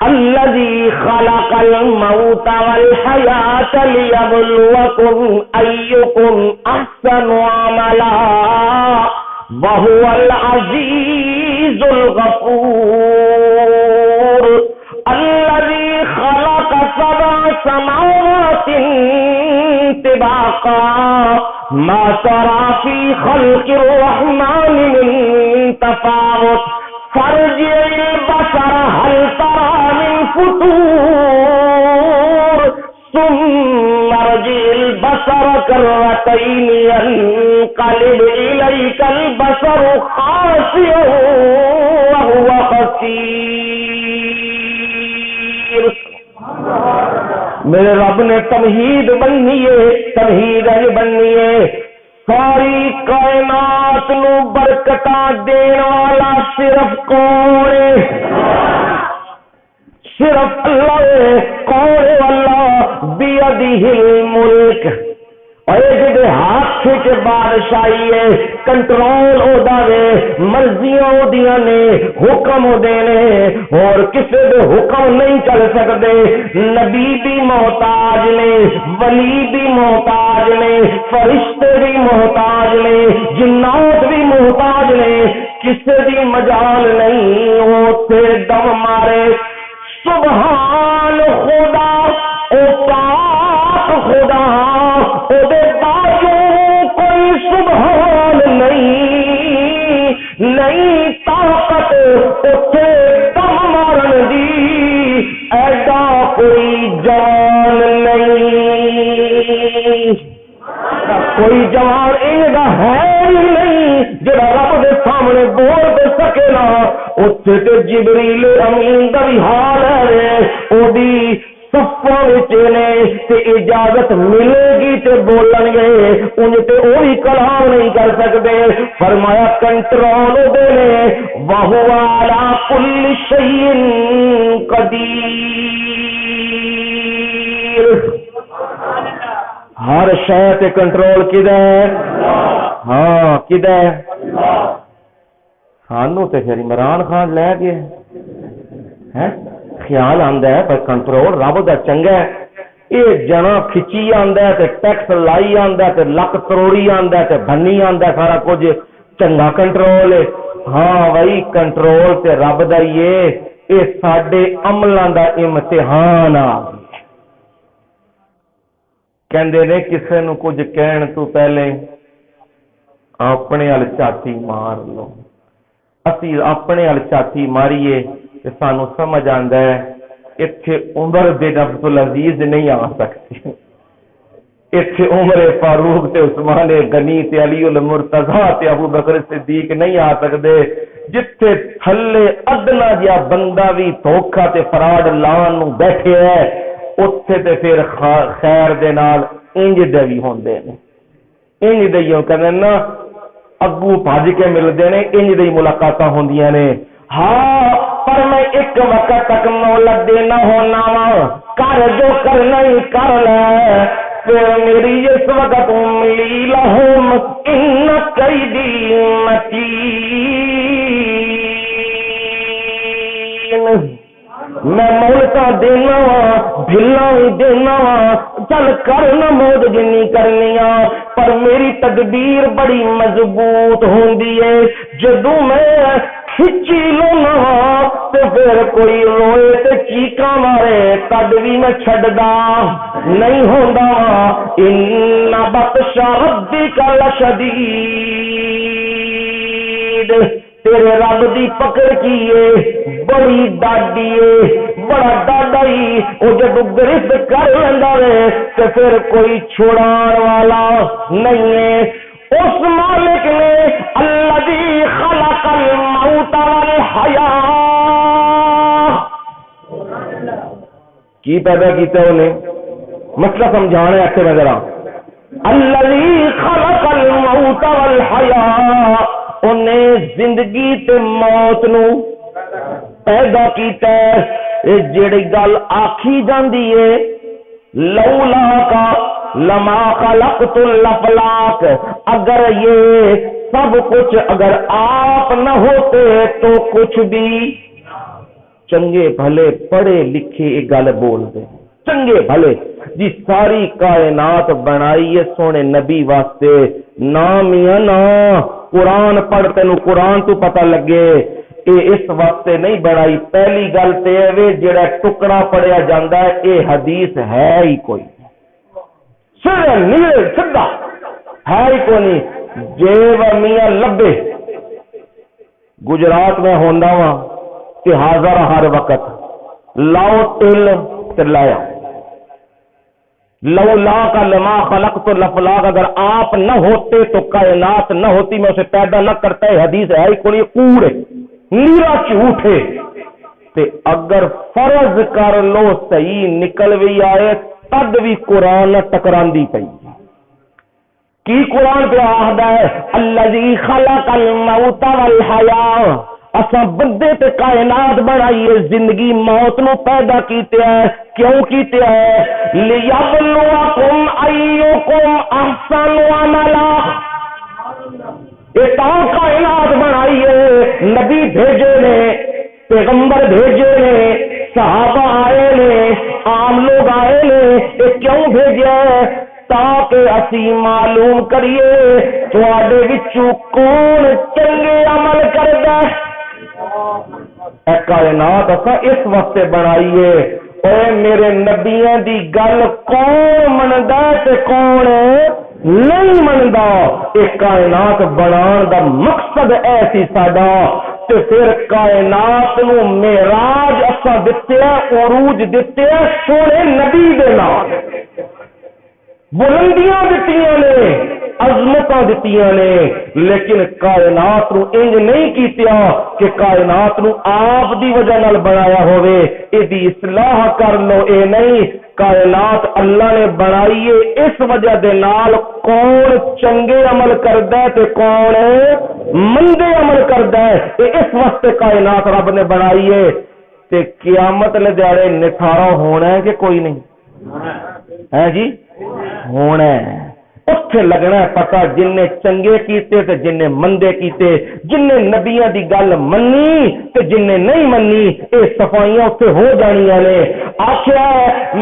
الذي خلق الموت والحياة ليبلوكم أيكم أحسن عملا وهو العزيز الغفور الذي خلق 7 سماوات طباقا ما ترى في خلق الرحمن من تفاوت فارجع البصر هل ترى من فطور ثم ارجع البصر كرتين ينقلب إليك البصر خاسئا وهو حسير۔ میرے رب نے تمہید بننی ہے، تمہید بننی ہے، ساری کائنات نو برکتاں دین والا صرف کون ہے؟ صرف اللہ ہے۔ کون ہے اللہ؟ بیدہ الملک، اور جدے ہاتھ کے بادشاہی ہے، کنٹرول ہو دے، مرضیاں ہو دیاں نے، حکم ہو دینے، اور کسے دے حکم نہیں چل سکتے۔ نبی بھی محتاج نے، ولی بھی محتاج نے، فرشتے بھی محتاج نے، جنات بھی محتاج نے، کسے دی مجال نہیں ہوتے دم مارے۔ سبحان خدا او پاک خدا، او دے باجو کوئی سبحان نہیں طاقت اتھے دم مارن دی، ایڈا کوئی جان نہیں، کوئی جوان ایڈا ہے ہی نہیں جڑا رب دے سامنے بول دے سکے نا۔ اتھے تے جبریل امین دا بھی حال ہے، او بھی صفوں وچ نے تے اجازت ملے گی تے بولن گے، انج تے او بھی کلام نہیں کر سکتے۔ فرمایا کنٹرول دے نے، وہو علی کل شیء قدیر۔ ہر شے تے کنٹرول کدا ہے؟ ہاں کدا ہے؟ سانو تے پھر عمران خان لے گئے ہیں، خیال آندا ہے پر کنٹرول رب دا چنگا ہے۔ یہ جنا کھچی آندا تے ٹیکس لائی آندا تے لک تروڑی آندا تے بھنی آندا سارا کچھ چنگا کنٹرول ہے. ہاں بھائی کنٹرول تے رب دا ہی ہے، یہ ساڈے عملاں دا امتحان آ گیا. کہندے نے کسے نو کچھ کہن تو پہلے اپنے ال چاٹی مار لو. اسی اپنے ال چاٹی ماریے تے سانو سمجھ آندا ہے اتنے عمر بن عبدالعزیز نہیں آ سکتی، اتنے عمر فاروق تے عثمان غنی تے علی المرتضی تے ابو بکر صدیق نہیں آ سکتے. جتھے تھلے ادنا جہا بندہ بھی دھوکھا تے فراڈ لان نو بیٹھے ہے اتنے تے پھر خیر دے نال انج دے بھی ہوندے نے، انج دے ہی کہندے نا اگو بھج کے ملتے ہیں، انج دی ملاقاتاں ہوندیاں نے. ہاں پر میں ایک وقت تک مہلت دینا ہونا وا، کر جو کرنا ہی کر لے. پھر میری اس وقت ملی لہم ان قیدی متین، میں مہلتا دینا وا ڈھلا بھی دینا وا، چل کرنا موت جنی کرنی آ، پر میری تدبیر بڑی مضبوط ہوندی ہے. جدوں میں کھچی لونا تے پھر کوئی روئے تے چیکاں مارے تد بھی میں چھڈدا نہیں ہوندا. ان بطش ربک لشدید، تیرے رب دی پکڑ کیے بڑی ڈاڈی ہے، بڑا ڈاڈا ہی. وہ جب گرفت کر لیندا ہے تے پھر کوئی چھڑان والا نہیں ہے. اس مالک نے الذی خلق الموت والحیاۃ، کی پیدا کیتا انہیں مسئلہ سمجھانا ہے میں ذرا. الذی خلق الموت والحیاۃ، انہیں زندگی تے موت نو پیدا کیتا ہے. جڑی گل آکھی جاندی ہے لولا کا لما خلقت الافلاک، اگر یہ سب کچھ اگر آپ نہ ہوتے تو کچھ بھی. چنگے بھلے پڑھے لکھے یہ گل بولتے چنگے بھلے جی ساری کائنات بنائی ہے سونے نبی واسطے. نام یا نا قرآن پڑھ تینوں قرآن تو پتہ لگے یہ اس واسطے نہیں بنائی. پہلی گل تے جڑا ٹکڑا پڑھیا جاندہ ہے یہ حدیث ہے ہی کوئی سیدھا ہے ہی کوئی نہیں. جیب میاں لبے گجرات میں ہوندا وا کہ حاضر ہر وقت لاؤ تل تے لایا. لولا کا لما خلقت الافلاک، اگر آپ نہ ہوتے تو کائنات نہ ہوتی، میں اسے پیدا نہ کرتا. ہے حدیث ہے ہی کوئی کوڑ ہے نیرا جھوٹ ہے. تے اگر فرض کر لو صحیح نکل بھی آئے تد بھی قرآن ٹکراندی پئی. کی قرآن پہ آہدا ہے الذی خلق الموت والحیاۃ، اساں بندے تے کائنات بنائی ہے زندگی موت نو پیدا کیتے ہیں. کیوں کیتے ہیں؟ لیبلوکم ایکم احسن عملا، یہ کائنات بنائی ہے. نبی بھیجے نے، پیغمبر بھیجے نے، صحابہ آئے نے، عام لوگ آئے نے. یہ کیوں بھیجے؟ تاکہ اسی معلوم کریے تواڈے وچوں کون چنگے عمل کردا ہے. اے کائنات اساں اس واسطے بنائی ہے. اے میرے نبیاں دی گل کون مندا تے کون نہیں مندا. یہ کائنات بنان دا مقصد ایسی ساڈا. تے پھر کائنات نو معراج اساں دتے عروج دتے سونے نبی دے نال. بلندیاں دتیاں نے، عظمتاں دتیاں نے، لیکن کائنات نو انج نہیں کیتیا کہ کائنات نو آپ دی وجہ نال بنایا ہوئے ایدی اصلاح کر لو. اے نہیں، کائنات اللہ نے بنائی ہے اس وجہ دے نال کون چنگے عمل کردا ہے تے کون مندے عمل کردا ہے. اس واسطے کائنات رب نے بنائی ہے. تے قیامت لے دیاڑے نتھارا ہونا ہے کہ کوئی نہیں ہے جی؟ ہونا ہے. اتھے لگنا ہے پتا جن چنگے کیتے تے جن مندے کیتے، جن نبیاں دی گل منی تے جن نہیں منی، اے صفائیاں اتھے ہو جانیاں نے۔ آخیا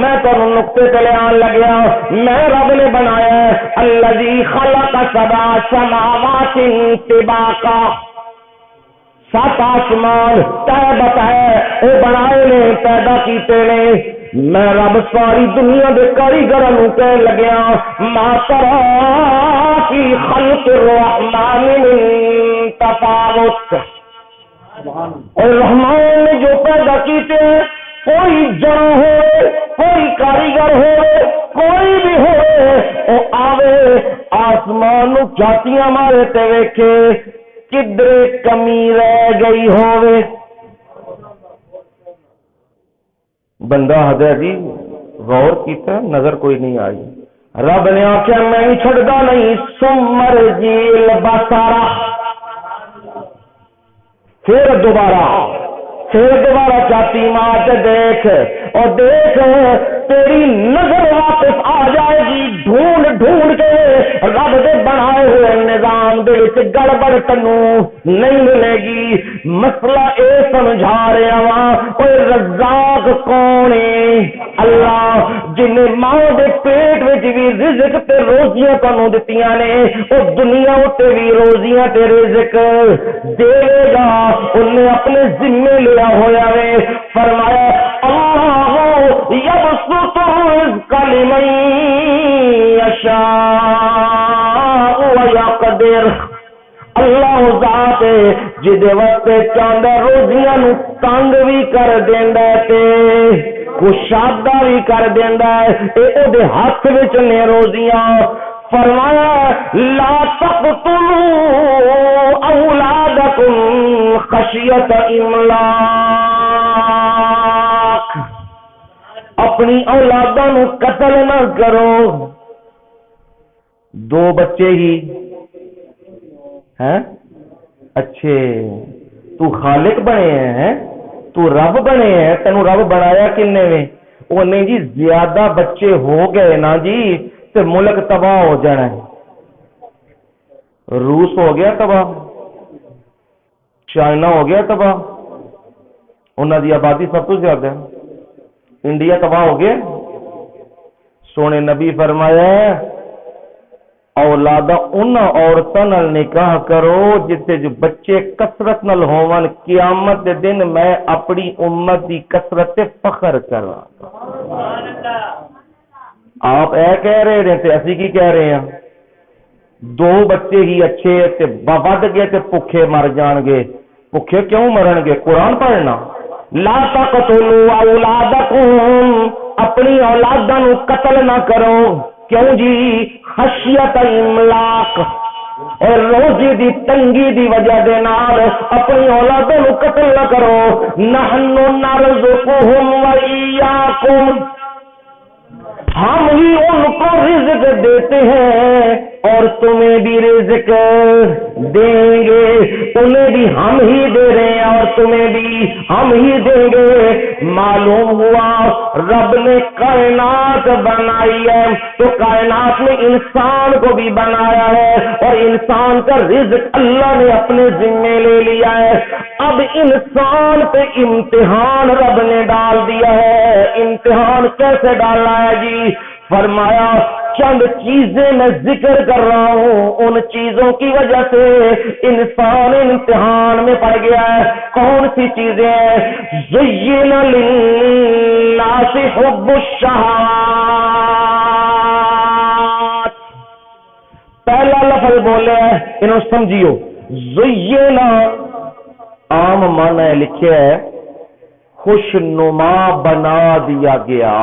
میں تو نقطے تے لے آن لگیا، میں رب نے بنایا الذی خلق سبع سماوات طباقا، 7 آسمان طے بتائے وہ بنائے نے، پیدا کیتے نے۔ میں رب ساری دنیا دے کاریگراں نوں کہن لگیا ما ترى فی خلق الرحمن من تفاوت، اور رحمان نے جو پیدا کیتے کوئی جڑ ہو، کوئی کاریگر ہو، کوئی بھی ہو، وہ آوے آسمان نوں جاتیاں مارے تے ویکھے کدھر کمی رہ گئی ہووے۔ بندہ ہدے جی غور کیتا نظر کوئی نہیں آئی، رب نے آخیا میں ہی چھڑدا نہیں، سمر جیل بسارا، پھر دوبارہ چاتی مار کے دیکھ، اور دیکھ تیری نظر واپس آ جائے گی، ڈھونڈ ڈھونڈ کے رب دے بنائے ہوئے نظام دے وچ گڑبڑ تنو نہیں ملے گی۔ مسئلہ اے سمجھا رہا وا، اوے رزاق کون ہے؟ اللہ جن ماں دے پیٹ وچ بھی رزق تے روزیاں تانوں دتیاں نے، او دنیا تے بھی روزیاں تے رزق دے گا، انہیں اپنے ذمے لیا ہوا ہے۔ فرمایا اللہ یبسط الرزق لمن یشاء ویقدر، اللہ ذات جدے وقت چاہندا روزیاں نو تنگ بھی کر دیندا تے کشادہ بھی کر دیندا ہے، اے او دے ہاتھ وچ نے روزیاں۔ فرمایا لا تقتلوا اولادکم خشیت املاق، اپنی اولاداں نو قتل نہ کرو۔ 2 بچے ہی ہیں اچھے، تو خالق بنے ہیں، تو رب بنے ہیں، تینوں رب بنایا کنے میں؟ وہ نہیں جی زیادہ بچے ہو گئے نا جی تے ملک تباہ ہو جانا ہے۔ روس ہو گیا تباہ، چائنا ہو گیا تباہ، انہوں دی آبادی سب تو زیادہ ہے، انڈیا تباہ ہو گیا۔ سونے نبی فرمایا اولادا ان عورتوں نال نکاح کرو جتے جو بچے کثرت نال ہون، قیامت دے دن میں اپنی امت دی کثرت تے فخر کراں۔ آپ اے کہہ رہے ہیں تے اسی کی کہہ رہے ہیں؟ 2 بچے ہی اچھے تے ود گئے تے بھوکے مر جان گے۔ بھوکے کیوں مرن گے؟ قرآن پڑھنا لا تقتلوا اولادکم، اپنی اولاداں نو قتل نہ کرو، کیوں جی؟ خشیت املاق، اور روزی دی تنگی دی وجہ دے نال اپنی اولاداں نو قتل نہ کرو۔ نحن نرزقهم وإياكم، ہم ہی ان کو رزق دیتے ہیں اور تمہیں بھی رزق دیں گے، انہیں بھی ہم ہی دے رہے ہیں اور تمہیں بھی ہم ہی دیں گے۔ معلوم ہوا رب نے کائنات بنائی ہے تو کائنات میں انسان کو بھی بنایا ہے، اور انسان کا رزق اللہ نے اپنے ذمے لے لیا ہے۔ اب انسان پہ امتحان رب نے ڈال دیا ہے۔ امتحان کیسے ڈالا ہے جی؟ فرمایا چند چیزیں میں ذکر کر رہا ہوں، ان چیزوں کی وجہ سے انسان امتحان میں پڑ گیا ہے۔ کون سی چیزیں ہیں؟ زین للناس حب الشہوات، پہلا لفظ بولے ہے انہوں سمجھیو، زین عام معنی لکھے ہے خوش نما بنا دیا گیا،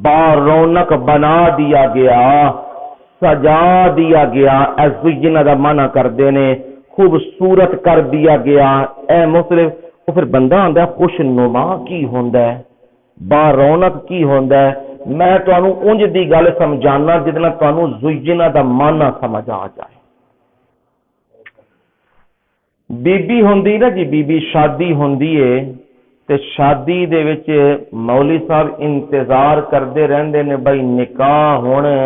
با رونق بنا دیا گیا، سجا دیا گیا۔ زینا دا معنی کر دینے خوبصورت کر دیا گیا۔ اے مسلم وہ پھر بندہ آندا ہے خوش نما کی ہوندا ہے، با رونق کی ہوندا ہے؟ میں تانوں اونج دی گل سمجھانا جس نال تانوں زینا دا معنی سمجھ آ جائے۔ بی بی ہوندی نا جی، بی بی شادی ہوندی ہے تے شادی دے وچ مولوی صاحب انتظار کردے رہندے نے بھائی نکاح ہونے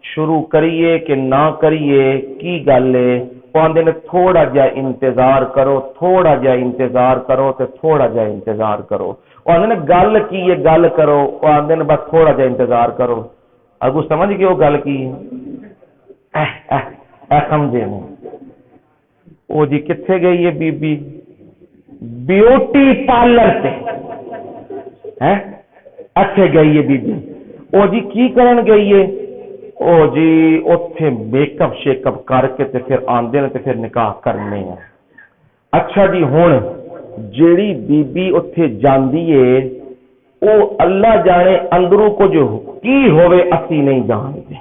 شروع کریے کہ نہ کریے کی گل ہے؟ آدھے نے تھوڑا جا انتظار کرو، تھوڑا جا انتظار کرو تے تھوڑا جا انتظار کرو۔ آدھے نے گل کی ہے گل کرو، آدھے نے بس تھوڑا جا انتظار کرو۔ اگو سمجھ گئے وہ گل کی سمجھے نہیں؟ وہ جی کتنے گئی ہے بی بی؟ بیوٹی پارلر سے اچھے گئی ہے بی بی۔ وہ جی کی کرن گئی ہے؟ او جی اوتھے میک اپ شیک اپ کر کے تے پھر آندے نے تے پھر نکاح کرنے ہیں۔ اچھا جی ہن جیڑی بی بی اوتھے جاندی ہے او اللہ جانے اندروں کچھ کی ہوئے اسی نہیں جانتے،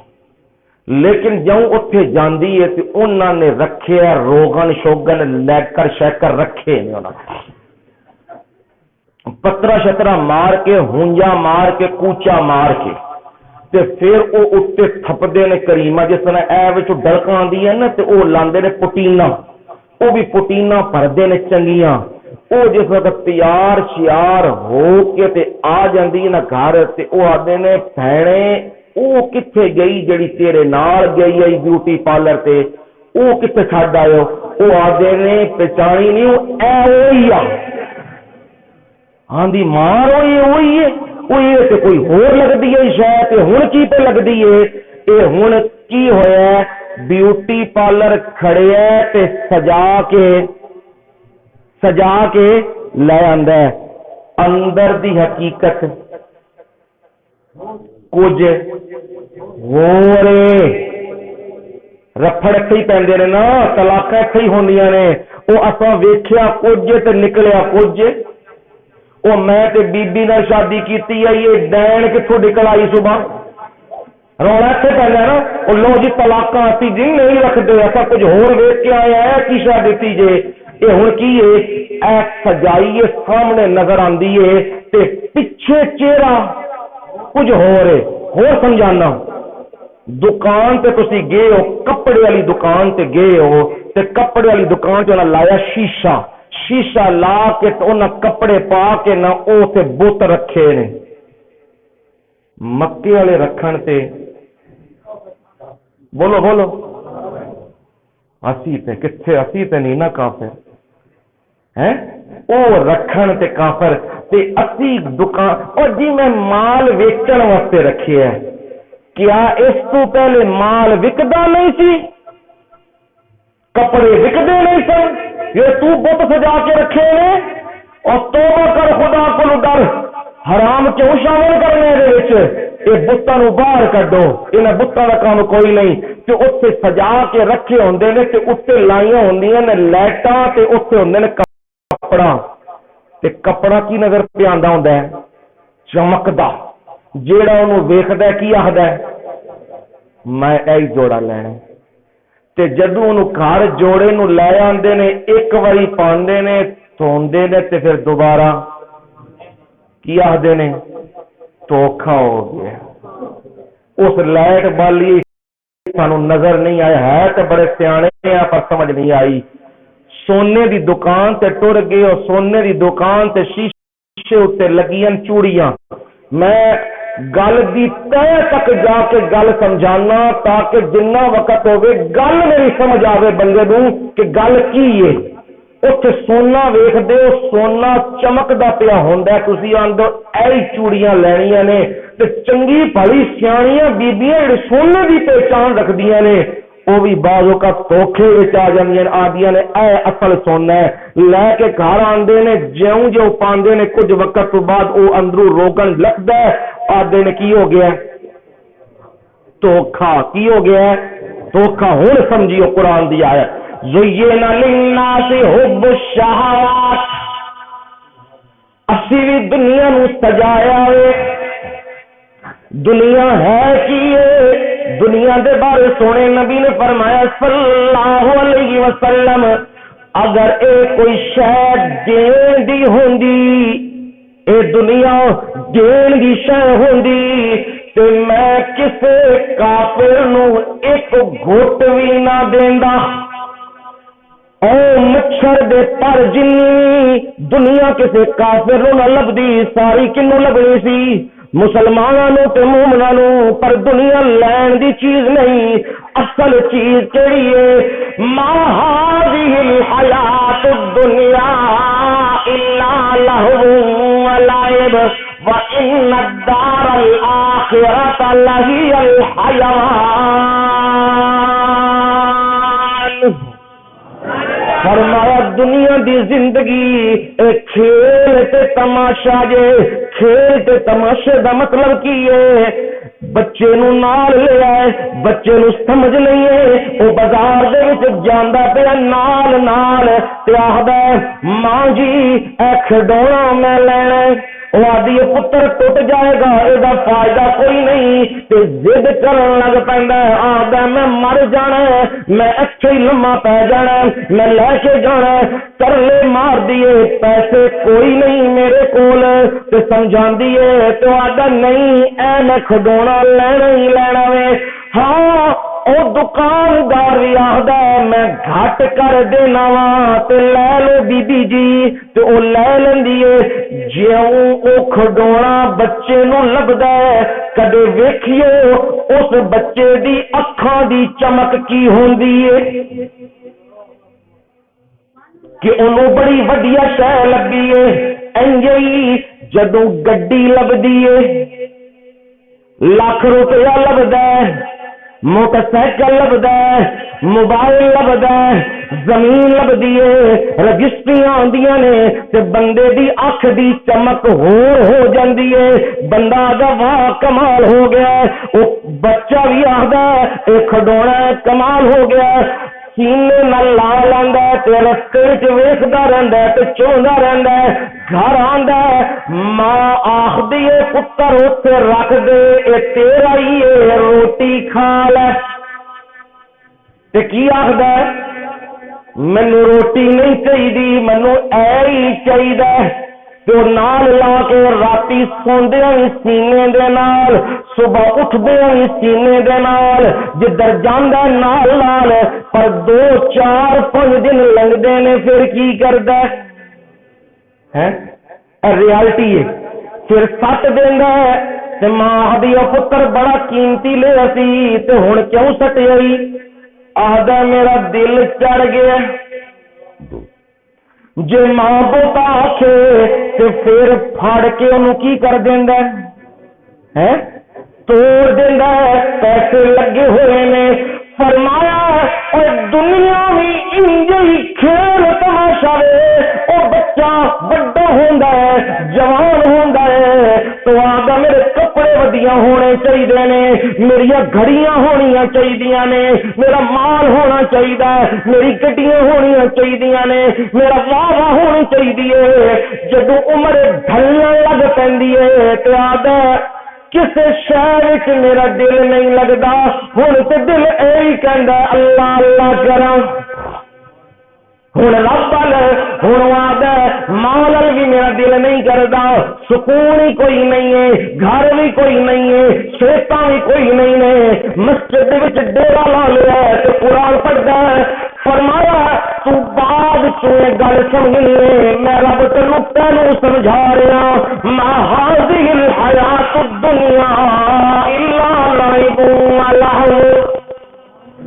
لیکن جوں اوتھے جاندی ہے تے انہاں نے رکھے روغن شوگن لیکر شیکر رکھے نے، انہاں پترا شترا مار کے ہونجا مار کے کوچا مار کے تے پھر او اتے تھپدے نے کریمہ جس طرح اے وچ ڈلکاں آندی ہے نا تے او لاندے نے پٹینا، او بھی پٹینا بھردے نے چنگیاں، او جس وقت تیار شیار ہو کے تے آ جاندی ہے نا گھر تے او آدے نے بھیڑے او کتھے گئی جڑی تیرے نال گئی آئی بیوٹی پارلر تے او کتھے چھڈ آئے؟ او آدے نے پہچانی نہیں اے ہوئی آ آندھی مار ہوئی ہے وہ یہ تے کوئی ہور لگدی ہے شاید تے ہن کی پہ لگدی ہے؟ اے ہن کی ہویا بیوٹی پارلر کھڑے ہے تے سجا کے لے آندا ہے، اندر دی حقیقت کچھ ہور رفڑ اتھے ہی پیندے نے نا، طلاقاں اتھے ہی ہوندیاں نے، او اساں ویکھیا کچھ تے نکلیا کچھ۔ او میں تے بی بی نال شادی کیتی ہے یہ ڈین کتھوں نکل آئی صبح؟ رولا اتنے پہنا نا وہ لو جی طلاقاں اسی جی نہیں رکھتے ایسا کچھ ہور ویچ کے آیا ہے کی شاید دیتی جے یہ ہوں کی ہے اے سجائی سامنے نظر آندی ہے تے پیچھے چہرہ کچھ ہور سمجھانا۔ دکان تے تسی گئے ہو کپڑے والی دکان تے گئے ہو تے کپڑے والی دکان تے انہاں لایا شیشہ لا کے تو انہاں کپڑے پا کے نہ او تے بت رکھے نے مکے والے رکھن تے بولو اسی تے کتھے اسی تے نہیں نا کافر ہیں او رکھن تے کافر تے اسی دکان اور جی میں مال ویچن واسطے رکھے ہے کیا اس تو پہلے مال وکدا نہیں سی کپڑے وکدے نہیں سن یہ تو بت سجا کے رکھے نے اور توبہ کر خدا کو ڈر حرام کیوں شامل کرنے دے وچ یہ بتاں نو باہر کڈو انہاں بتاں دا کام کوئی نہیں تے اوتھے سجا کے رکھے ہوندے نے تے اوتے لائیاں ہوندیاں نے لائٹاں تے اوتھے ہوندے نے کپڑا تے کپڑا کی نظر پہ آندا ہوندا ہے چمکدا جیڑا اونوں ویکھدا ہے کی آکھدا ہے میں ایہی جوڑا لینا تے جدوں اونوں گھر جوڑے نو لے آندے نے ایک واری پاندے نے دھوندے نے تے پھر دوبارہ کی آخدے نے دھوکھا ہو گیا اس لائٹ بالی سانو نظر نہیں آیا ہے تے بڑے سیانے ہیں پر سمجھ نہیں آئی سونے دی دکان تے ٹر گئے اور سونے دی دکان تے شیشے اتنے لگیاں چوڑیاں میں گل دی تہ تک جا کے گل سمجھانا تاکہ جنہ وقت ہوگی گل میری سمجھ آوے بندے نوں کہ گل کی ہے اتنے سونا ویخ دے سونا چمکدا پیا ہوندا ہے تسی آندو ایہی چوڑیاں لینیاں نے تے چنگی بھلی سیاںیاں بیبیاں جڑی سونے دی پہچان رکھدیاں نے وہ بھی بعض اوقات دھوکھے وچ آ جاندیاں آدیاں نے اے اصل سونا ہے لے کے گھر آندے نے جیوں جو پاندے نے کچھ وقت تو بعد او اندروں روگن لگدا ہے آدے نے کی ہو گیا دھوکھا کی ہو گیا دھوکھا ہن سمجھیو قرآن دی آیت زین للناس حب الشہوات اسی بھی دنیا نو سجایا ہے دنیا ہے کی دنیا دے بارے سونے نبی نے فرمایا صلی اللہ علیہ وسلم اگر اے کوئی شے دین دی ہوندی اے دنیا دین دی شے ہوندی تے میں کسے کافر نو ایک گھٹ بھی نہ دیندا او مچھر دے پر جنی دنیا کسے کافر نو نہ لبدی ساری کنوں لبنی سی مسلمانوں تے مومنوں، پر دنیا لین دی چیز نہیں، اصل چیز کیڑی ہے؟ ما هذه الحیات الدنیا الا لهو ولعب وان الدار الاخرۃ لہی الحیوان۔ فرمایا دنیا دی زندگی ایک کھیل تے تماشا جے۔ کھیل تے تماشے دا مطلب کی ہے؟ بچے نو نال لے آئے، بچے نو سمجھ نہیں ہے، وہ بازار دے وچ جاندا پیا نال نال تے آخدا ماں جی اے کھڈونا میں لینا، وہ آدھی پتر ٹوٹ جائے گا، یہ فائدہ کوئی نہیں، تے ضد کرن لگ پیندا ہے، آخدا میں مر جانا ہے، میں اچھے ہی لمحہ پی جانا ہے، میں لے کے جانا ہے، ترلے مار دیے پیسے کوئی نہیں میرے کول، تے سمجھاندی ہے تو آخدا نہیں اے میں کھڈونا لینا ہی لینا وے۔ ہاں او دکاندار بھی آخدا میں گھٹ کر دینا وا تے لے لو بی بی جی، تے او لے لیندی ہے۔ جیوں او کھڈونا بچے نو لبدا ہے، کدے ویکھیو اس بچے دی اکھاں دی چمک کی ہوندی ہے کہ انہوں بڑی وڈیا شے لبھی ہے۔ انجئی جدوں گڈی لبدی ہے، لاکھ روپیہ لبدا ہے، موٹر سائیکل لبدا ہے، موبائل لبدا ہے، زمین لبدی ہے، رجسٹریاں آندیاں نے تے بندے دی اکھ دی چمک ہو جاندی ہے، بندہ دا واہ کمال ہو گیا ہے، او بچہ بھی آخدا ہے اے کھڈونا کمال ہو گیا ہے، سینے نال لا لیندا ہے تے رستے وچ ویکھدا رہندا ہے تے چوندا رہندا ہے، گھر آندا ہے ماں آخدی ہے پتر اوتھے رکھ دے اے تیرا ہی ہے روٹی کھا لے، تے کی آخدا ہے مینوں روٹی نہیں چاہیے، مینوں اے ہی چاہیے، تو نال لا کے راتی سوندیاں ہی سینے دے نال، صبح اٹھدیاں ہی سینے دے نال، جدھر جاندا نال نال، پر 2 4 5 دن لنگدے نے پھر کی کردا ہے؟ ریالٹی ہے، پھر سٹ دیندا ہے تے ماں آخدی پتر بڑا قیمتی لے سی تے ہن کیوں سٹی ہوئی؟ آخدا میرا دل چڑھ گیا۔ جے ماں پوتا آکھے تے پھر پھاڑ کے انہوں کی کر دیندا ہے؟ توڑ دیندا ہے، پیسے لگے ہوئے نے۔ فرمایا اور دنیا بھی انج ہی کھیل تماشا وے، او بچہ بڑا ہوندا ہے، جوان ہوندا ہے تو آندا میرے کپڑے ودیاں ہونے چاہیے نے، میری گھڑیاں ہونیاں چاہیے نے، میرا مال ہونا چاہیے، میری گڈیاں ہونیاں چاہیے نے، میرا واہ واہ ہونی چاہیے۔ جدو عمر ڈھلن لگ پیندی ہے تو آندا کسے شہر وچ میرا دل نہیں لگتا، ہن تے دل اے کہندا اللہ اللہ کراں، ہن رب ہن آدھا مال بھی میرا دل نہیں کرتا، سکون ہی کوئی نہیں ہے، گھر بھی کوئی نہیں ہے، شیطان بھی کوئی نہیں ہے، مسجد وچ ڈیرا لا لیا ہے تے قرآن پڑھدا ہے۔ فرمایا تو بعد چویں گل سمجھنی ہے، میں رب تینوں پہلو سمجھا رہا، ما هذه الحیات الدنیا الا لعب ولہو،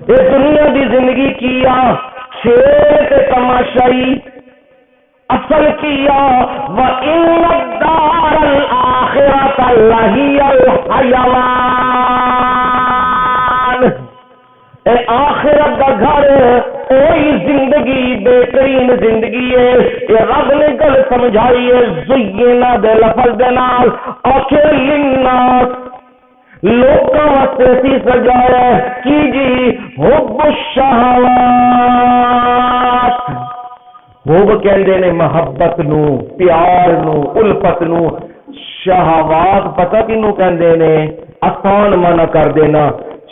یہ دنیا دی زندگی کیا کھیل تے تماشائی، اصل کیا وَإِنَّ الدَّارَ الْآخِرَةَ لَهِيَ الْحَيَوَانُ، اے آخرت دا گھر کوئی زندگی بہترین زندگی ہے۔ یہ رب نے گل سمجھائی ہے زینا دے لفظ دے نال، آخر للناس لوکاں واسطے سی سجایا کی جی حب الشہوات، حب کہندے نے محبت نو، پیار نو، الفت نو، شہوات پتہ کینوں کہندے نے؟ آسان منع کر دینا،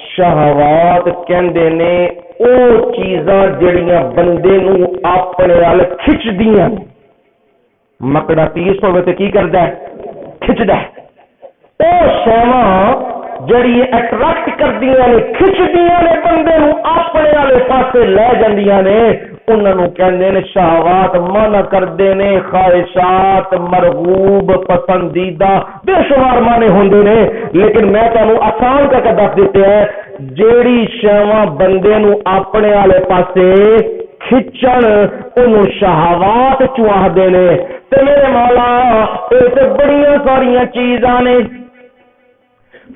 شہوات کہندے نے او چیزاں جڑیاں بندے نو اپنے ول کھچدیاں، مقناطیس ہوے تے کی کردا ہے؟ کھچدا ہے۔ او شیواں جڑی اٹریکٹ کردیاں نے، کھچدیاں نے، بندے نو اپنے والے پاسے لے جاندیاں نے، انہوں کہندے نے شہوات منع کردے نے خواہشات مرغوب پسندیدہ بے شمار معنی ہوندے نے لیکن میں تانوں آسان کر کے دس دیتے ہیں جیڑی شیواں بندے نو اپنے والے پاسے کھچن انہوں شہوات چواہدے نے تے میرے مولا اے تے بڑیاں ساریاں چیزاں نے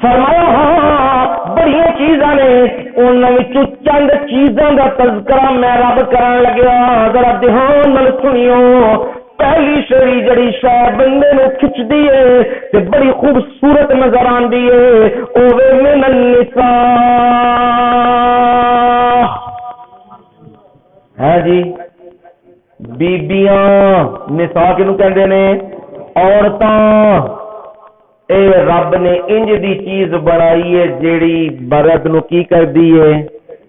فرمایا ہاں بڑی چیزاں نے انہاں وچوں چند چیزاں دا تذکرہ میں رب کرن لگیا ذرا دھیان نال سنیو پہلی شری جڑی شے بندے نو کھچدی ہے تے بڑی خوبصورت نظر آندی ہے اوے من النساء ہے جی بیبیاں نساء کینوں کہندے نے عورتاں اے رب نے انج دی چیز بنائی ہے جیڑی مرد نو کی کر دی ہے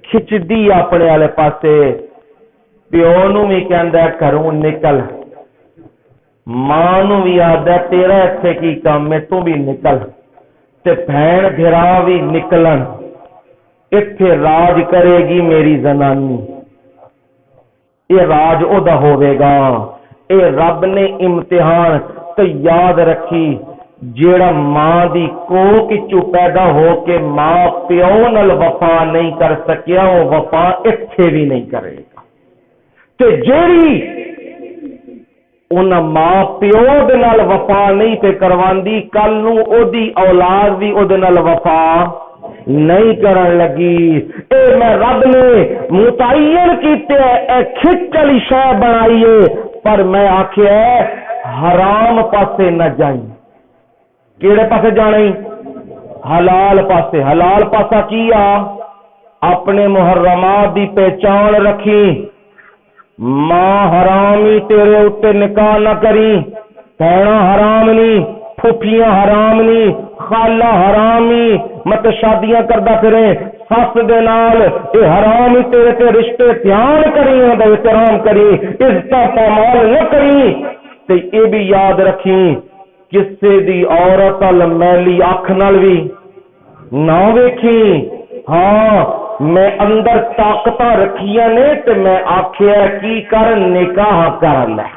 کھچدی اپنے والے پاسے پیو نو بھی کہندا ہے گھروں نکل ماں نو بھی آخدا تیرا ایتھے کی کام ہے تو بھی نکل تے بہن بھرا بھی نکلن ایتھے راج کرے گی میری زنانی یہ راج او دا ہوے گا اے رب نے امتحان تو یاد رکھی جیڑا ماں دی کوکھ چوں پیدا ہو کے ماں پیو نال وفا نہیں کر سکیا وہ وفا ایتھے بھی نہیں کرے گا تے جیڑی انہاں ماں پیو دے نال وفا نہیں پہ کرواندی کل نوں او دی اولاد بھی او دے نال وفا نہیں کرن لگی اے میں رب نے متعین کیتے اے کھچ والی شے بنائی ہے پر میں آکھیا حرام پاسے نہ جائیں کیڑے پاسے جانے حلال پاسے حلال پاسا کیا اپنے محرمات دی پہچان رکھی ماں حرامی تیرے اتے نکاح نہ کری کہنا حرام نہیں پھوپھیاں حرام نہیں خالہ حرامی مت شادیاں کردہ پھرے سس دے نال اے حرام تیرے تے رشتے دھیان کری اوندا احترام کری عزت پامال نہ کری تے اے بھی یاد رکھی کسے دی عورت میلی اکھ نال بھی نہ ویکھی ہاں میں اندر طاقتاں رکھیاں نے تے میں آکھیا کی کر نکاح کر لے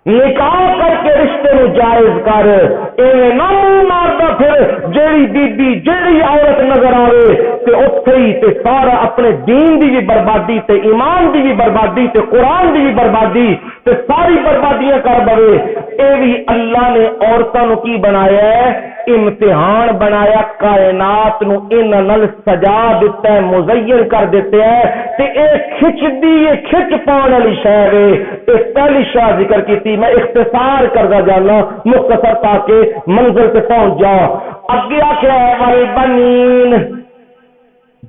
نکاح کر کے رشتے نو جائز کر ایویں نہ منہ ماردا پھر جیڑی بی بی جیڑی عورت نظر آوے تے اوتھے ہی تے سارا اپنے دین دی بھی بربادی تے ایمان دی بھی بربادی تے قرآن دی بھی بربادی تے ساری بربادیاں کر بوے اے بھی اللہ نے عورتاں نو کی بنایا ہے امتحان بنایا کائنات نو انہاں نال سجا دیتا ہے مزین کر دیتے ہیں تے اے کھچ دی اے کھچ پاؤن والی شے ہے اے پہلی شے ذکر کیتی میں اختصار کردا جانا مختصر تاکہ منزل پہ پہنچ جاؤ اگے آکھیا ہے والبنین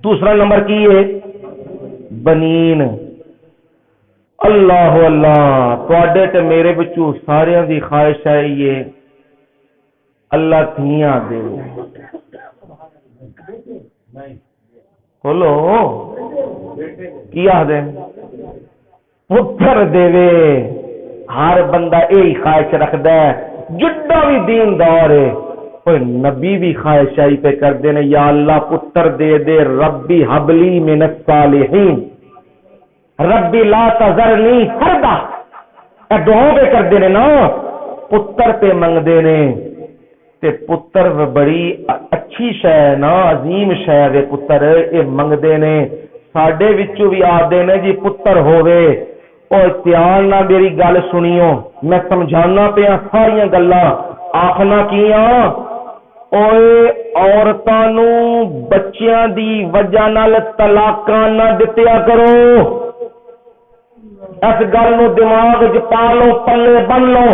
دوسرا نمبر کی ہے بنین اللہ اللہ تواڈے تے میرے وچوں ساریاں دی خواہش ہے یہ اللہ تھیاں دے بولو کی آخدے پتر دے ہر بندہ یہی خواہش رکھدا ہے جڈا بھی دیندار ہے کوئی نبی بھی خواہش آئی پہ کر دینے یا اللہ پتر دے دے ربی حبلی من الصالحین ربی لا تذرنی فردا اے دعاؤں پہ کر دینے نا پتر پہ منگ دینے تے پتر بڑی اچھی شے نا عظیم شے دے پتر اے منگ دینے ساڈے وچوں بھی آدے نے جی پتر ہووے اور دھیان نہ میری گل سنیو میں سمجھانا پیا ساری گلاں آخنا کیاں اوے عورتاں نو بچیاں دی وجہ نال طلاقاں نہ دتیا کرو اس گل نو دماغ وچ پا لو پلے بن لو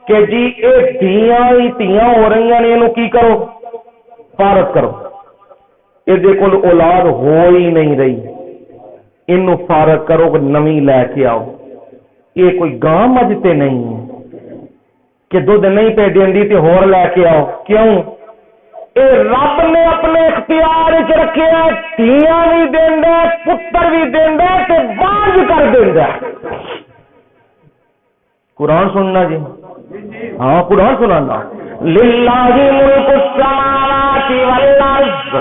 کہ جی اے دھیاں ہی دھیاں ہو رہی نے اینو کی کرو فارغ کرو اے دے کول اولاد ہو ہی نہیں رہی انو فارغ کرو نویں لے کے آؤ یہ کوئی گاں مجھ تے نہیں ہے کہ دودھ نہیں پہ دیندی تے ہور لے کے آؤ کیوں اے رب نے اپنے اختیار وچ رکھیا دھیاں بھی دیندا پتر بھی دیندا تے باز کر دیندا قرآن سننا جی ہاں قرآن سنانا للہ ملک السماوات والارض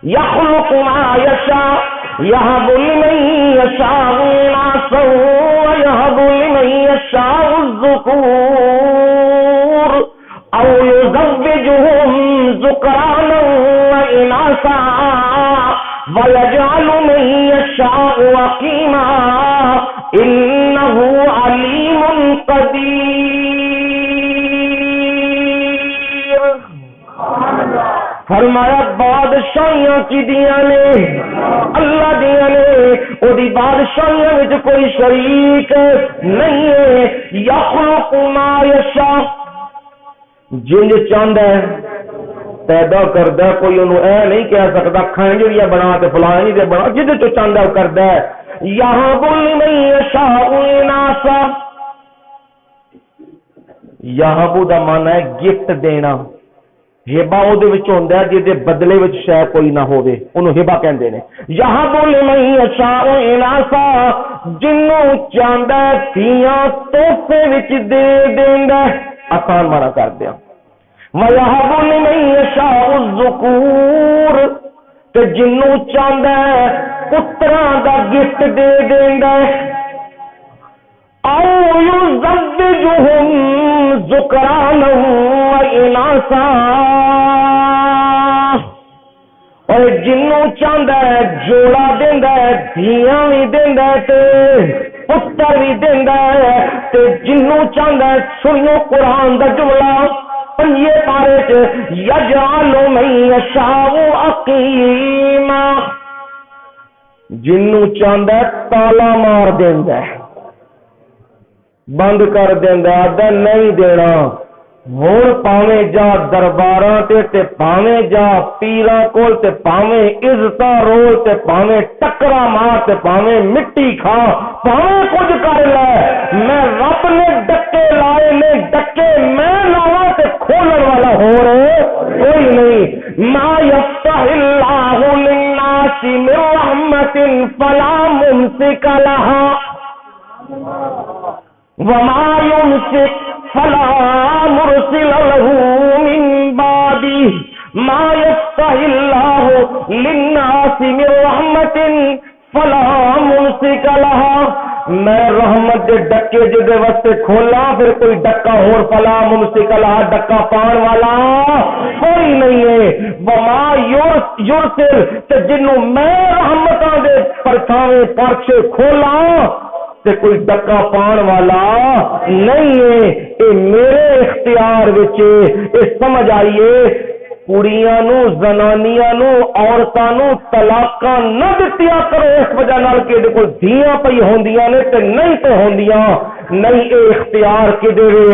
یخلق ما یشاء یہب لمن یشاء اناثا ویہب لمن یشاء الذکور او یزوجہم ذکرانا واناثا وَيَجْعَلُ مَن يَشَاءُ عَقِيمًا إِنَّهُ عَلِيمٌ قدیر۔ فرمایا بادشاہیاں کی دیاں نے اللہ دیاں نے، او دی بادشاہیاں وچ کوئی شریک نہیں ہے۔ یخلق ما یشاء، جنج چاہندا ہے پیدا کردا ہے، کوئی انہوں اے نہیں کہہ سکتا کھانجڑیاں بنا تے فلانی دے بنا، جدے تو چاہندا ہے کردا ہے۔ یہب لمن یشاء اناثا، یہب دا معنی ہے گفٹ دینا، ہبا او دے وچ ہوندا ہے جے بدلے وچ شے کوئی نہ ہوے، اونوں ہبا کہندے نے۔ یہب لمن یشاء اناثا، جنوں چاہندا ہے تھیاں تحفے وچ دے دیندا ہے، آسان مانا کر دیا۔ وَيَهَبُ لِمَن يَشَاءُ الذُّكُورَ، تے جنوں چاہندا ہے پتراں دا گفٹ دے دیندا ہے۔ أَوْ يُزَوِّجُهُمْ ذُكْرَانًا وَإِنَاثًا، اور جنوں چاہندا ہے جوڑا دیندا ہے، دھیاں وی دیندا ہے تے پتر وی دیندا ہے، تے جنوں چاہندا ہے سنو قرآن دا جملہ یہ پارے چ یجعل من یشاء عقیما، جنوں چاہندا ہے تالا مار دیندا ہے، بند کر دیندا ہے، آدھا نہیں دینا۔ ہن پاویں جا درباراں تے پاویں جا پیراں کول تے پاویں عزتاں رول تے پاویں ٹکرا مار تے پاویں مٹی کھا، پاویں کچھ کر لے، میں رب نے ڈکے لائے نے، ڈکے میں لاواں تے کھولن والا ہور کوئی نہیں۔ ما یفتح اللہ للناس من رحمت فلا ممسک لها وما يمسك فلا مرسل له من بعده ما يفتح الله للناس من رحمت فلا ممسك لها، میں رحمت دے ڈکے جدے واسطے کھولا پھر کوئی ڈکا ہور فلا ممسک لها، ڈکا پان والا کوئی نہیں ہے۔ وما یرسل، تے جنوں میں رحمتاں دے پرچھاویں پرچے کھولا تے کوئی ڈکا پان والا نہیں ہے، اے میرے اختیار وچ۔ اے سمجھ آئیے کڑیاں نو زنانیاں نو عورتاں نو طلاقاں نہ دتیا کرو اس وجہ نال کہ دے کول دھیاں پئی ہوندیاں نے تے نہیں تے ہوندیاں نہیں، اے اختیار کدے وے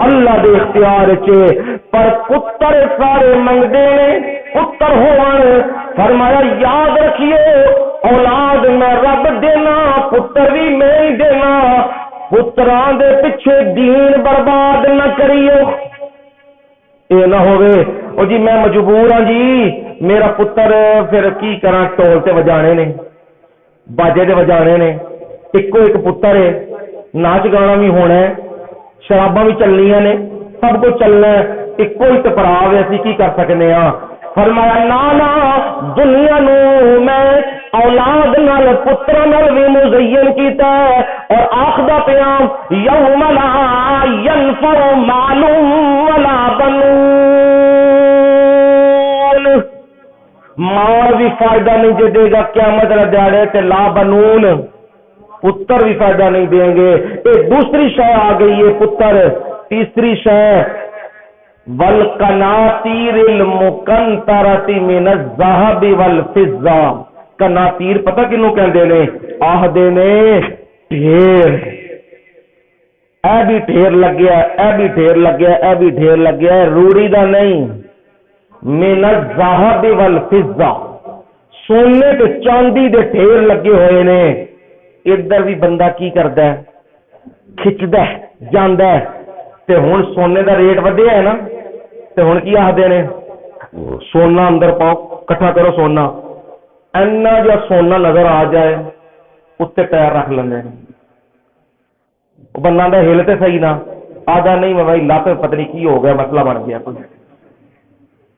اللہ دے اختیار وچ۔ پر پتر سارے منگدے نے پتر ہون، فرمایا یاد رکھیے اولاد میں رب دینا، پتر بھی میں ہی دینا، پتراں دے پیچھے دین برباد نہ کریو۔ اے نہ ہوئے او جی میں مجبور ہاں جی میرا پتر پھر کی کراں، ٹول تے وجانے نے، باجے دے وجانے نے، ایکو ایک پتر ہے، ناچ گانا بھی ہونا ہے، شراباں بھی چلنیاں نے، سب کچھ چلنا ہے، ایکو ہی ٹپراو ہے، اسی کی کر سکنے ہاں۔ فرمایا نا دنیا نو میں اولاد نال پتر نال بھی مزین کیتا ہے، اور آخدا پیا یوم لا ینفع مال ولا بنون، مال بھی فائدہ نہیں دے گا قیامت والے دیہڑے تے لا بنون، پتر بھی فائدہ نہیں دیں گے۔ ایک دوسری شے آ گئی ہے پتر، تیسری شے والقناطیر المقنطرۃ من الذهب والفضہ، قناطیر پتہ کینوں کہندے نے؟ آہدے نے ڈھیر، اے بھی ڈھیر لگیا، اے بھی ڈھیر لگیا، اے بھی ڈھیر لگیا، روڑی دا نہیں، من الذهب والفضہ، سونے تے چاندی دے ڈھیر لگے ہوئے نے۔ ادھر بھی بندہ کی کردا ہے، کھچدا ہے جاندا ہے، تے ہن سونے دا ریٹ ودیا ہے نا، تے ہن کی آخدے نے سونا اندر پاؤ، کٹھا کرو سونا، اینا جو سونا نظر آ جائے اتنے پیر رکھ لیندے نے، بندہ دا ہل تے صحیح نہ آدھا نہیں میں بھائی لت پتہ نہیں کی ہو گیا، مسئلہ بن گیا کوئی،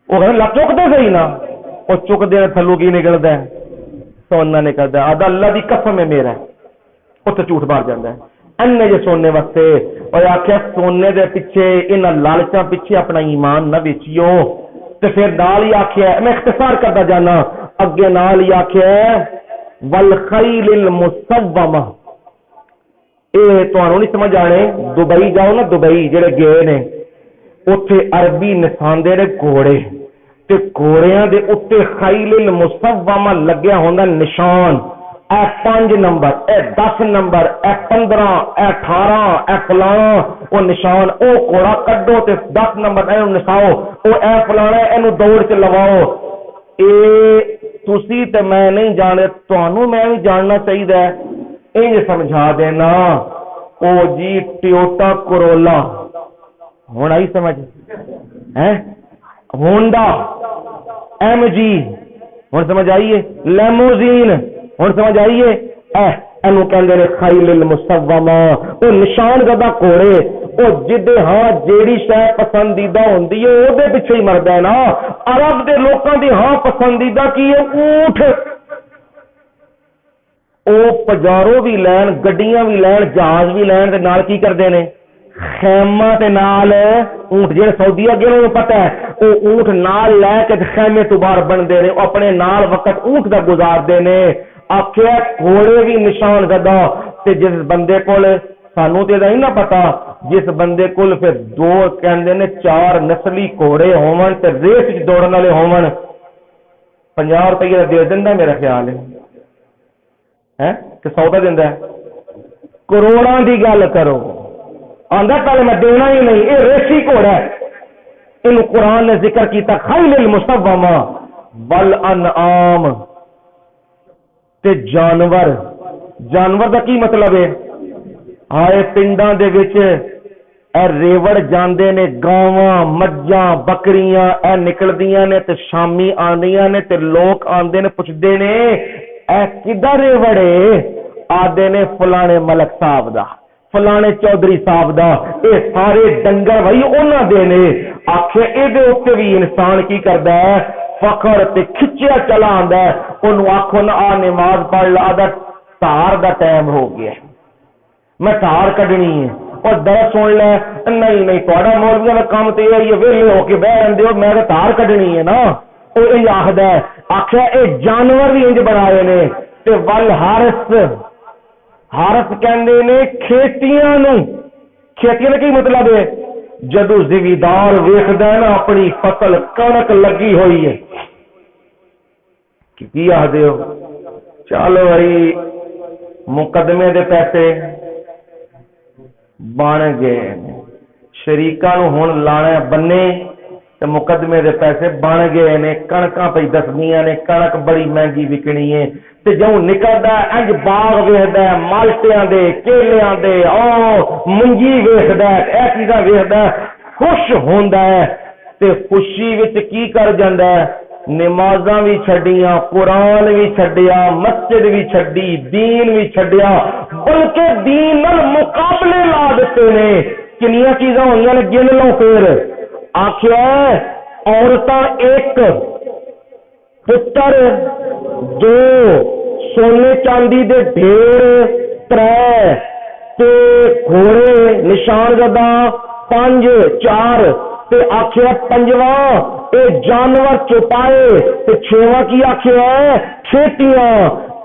وہ کہتے لت چکتے صحیح نہ، وہ چکتے تھلو کی نکلتا ہے، سونا نکلتا ہے، آدھا اللہ دی قسم ہے میرا، اتنے جھوٹ مار جاتا ہے انے جے سونے واسطے. اور آخیا سونے دے پیچھے ان لالچاں پیچھے اپنا ایمان نہ بیچیو. تے پھر نال ہی آخیا، میں اختصار کرتا جانا، اگے نال ہی آخیا والخیل المسومہ. یہ تمہیں نہیں سمجھ آنے، دبئی جاؤ نا، دبئی جڑے گئے نے اتے عربی نساندے نے گھوڑے، تے گھوڑیاں دے اتے خیل المسومہ لگیا ہوندا نشان، اے 5 نمبر، اے 10 نمبر، اے 15، اے 18، اے فلانا، وہ نشان، او گھوڑا کڈو تے 10 نمبر اینو نساؤ، او اے فلانا اینو دوڑ کے لواؤ. اے تسی تے میں نہیں جانے، تانوں میں بھی جاننا چاہیے. انج سمجھا دینا، او جی ٹیوٹا کرولا ہن آئی سمجھ ہے، ہونڈا ایم جی ہن سمجھ آئیے، لیموزین ہن سمجھ آئیے. اینو کہندے نے خیل المسومہ، او نشان زدہ گھوڑے، او جدے ہاں جیڑی شے پسندیدہ ہوندی ہے او دے پیچھے ہی مردا ہے نا. عرب دے لوکاں دی ہاں پسندیدہ کی ہے اونٹ، او پجارو بھی لین، گڈیاں بھی لین، جہاز بھی لین، تے نال کی کردے نے خیمہ تے نال اونٹ. جڑے سعودی گئے انہوں پتہ ہے او اونٹ نال لے کے خیمے تو باہر بنتے ہیں، اپنے نال وقت اونٹ کا گزارتے ہیں. آخیا گھوڑے بھی نشان زدہ، تے جس بندے کول سانوں تے نہیں نہ پتا، جس بندے کول پھر 2 کہندے نے 4 نسلی گھوڑے ہون تے ریس وچ دوڑن والے ہون، 50 روپیہ دے دیندا میرا خیال ہے کہ 100 کا دیندا ہے. کروڑاں دی گل کرو، آندا پہلے میں دینا ہی نہیں، یہ ریسی گھوڑا ہے. ان قرآن نے ذکر کیتا خیل المسومہ والانعام، تے جانور. جانور دا کی مطلب ہے؟ آئے پنڈاں دے وچ اے ریوڑ جاندے نے، گاواں مجھاں بکریاں اے نکلدیاں نے تے شامی آندیاں نے تے لوگ آندے نے پوچھدے نے اے کدا ریوڑ ہے؟ آدے نے فلانے ملک صاحب دا، فلانے چودھری صاحب دا. اے سارے ڈنگر بھائی انہاں دے نے. آکھے اے دے اوتے بھی انسان کی کردا ہے؟ فخر تے کھچیا چلا آندا ہے. اونوں آکھو نا آ نماز پڑھ لا، دا تار دا ٹائم ہو گیا، میں تار کڈنی ہے. اور درس سن لے، نہیں نہیں تہاڈا مولوی دا کام تے یہ ویلے ہو کے بیٹھ رہندے ہو، میں تار کڈنی ہے نا. او انج آکھدا ہے. آکھیا اے جانور بھی انج بنائے نے. تے ول ہارس، ہارس کہندے نے کھیتیاں نو. کھیتیاں دا کی مطلب ہے؟ جدو زمیندار ویکھدا ہے نا اپنی فصل کنک لگی ہوئی ہے، کی آخدے ہو؟ چلو بھائی مقدمے دے پیسے بن گئے، شریکاں نو ہن لانا بننے تے مقدمے دے پیسے بن گئے نے. کنکاں پہ دسدیاں نے کنک بڑی مہنگی وکنی ہے. تے جوں نکلدا انج باغ ویکھدا ہے مالٹیاں دے، کیلیاں دے، او منجی ویکھدا ہے، اے چیزاں ویکھدا ہے، خوش ہوندا ہے. تے خوشی وچ کی کر جاندا ہے؟ نمازاں بھی چھڈیاں، قرآن بھی چھڈیا، مسجد بھی چھڈی، دین بھی چھڈیا، بلکہ دین نال مقابلے لا دیتے نے. کنیاں چیزاں ہوئیاں نے گن لو. پھر آخیا عورتاں 1، پتر 2، سونے چاندی دے ڈھیر 3، تے گھوڑے نشان زدہ 5 4، تے آخیا 5واں اے جانور چوپائے، تے 6واں کی آخیا ہے کھیتیاں.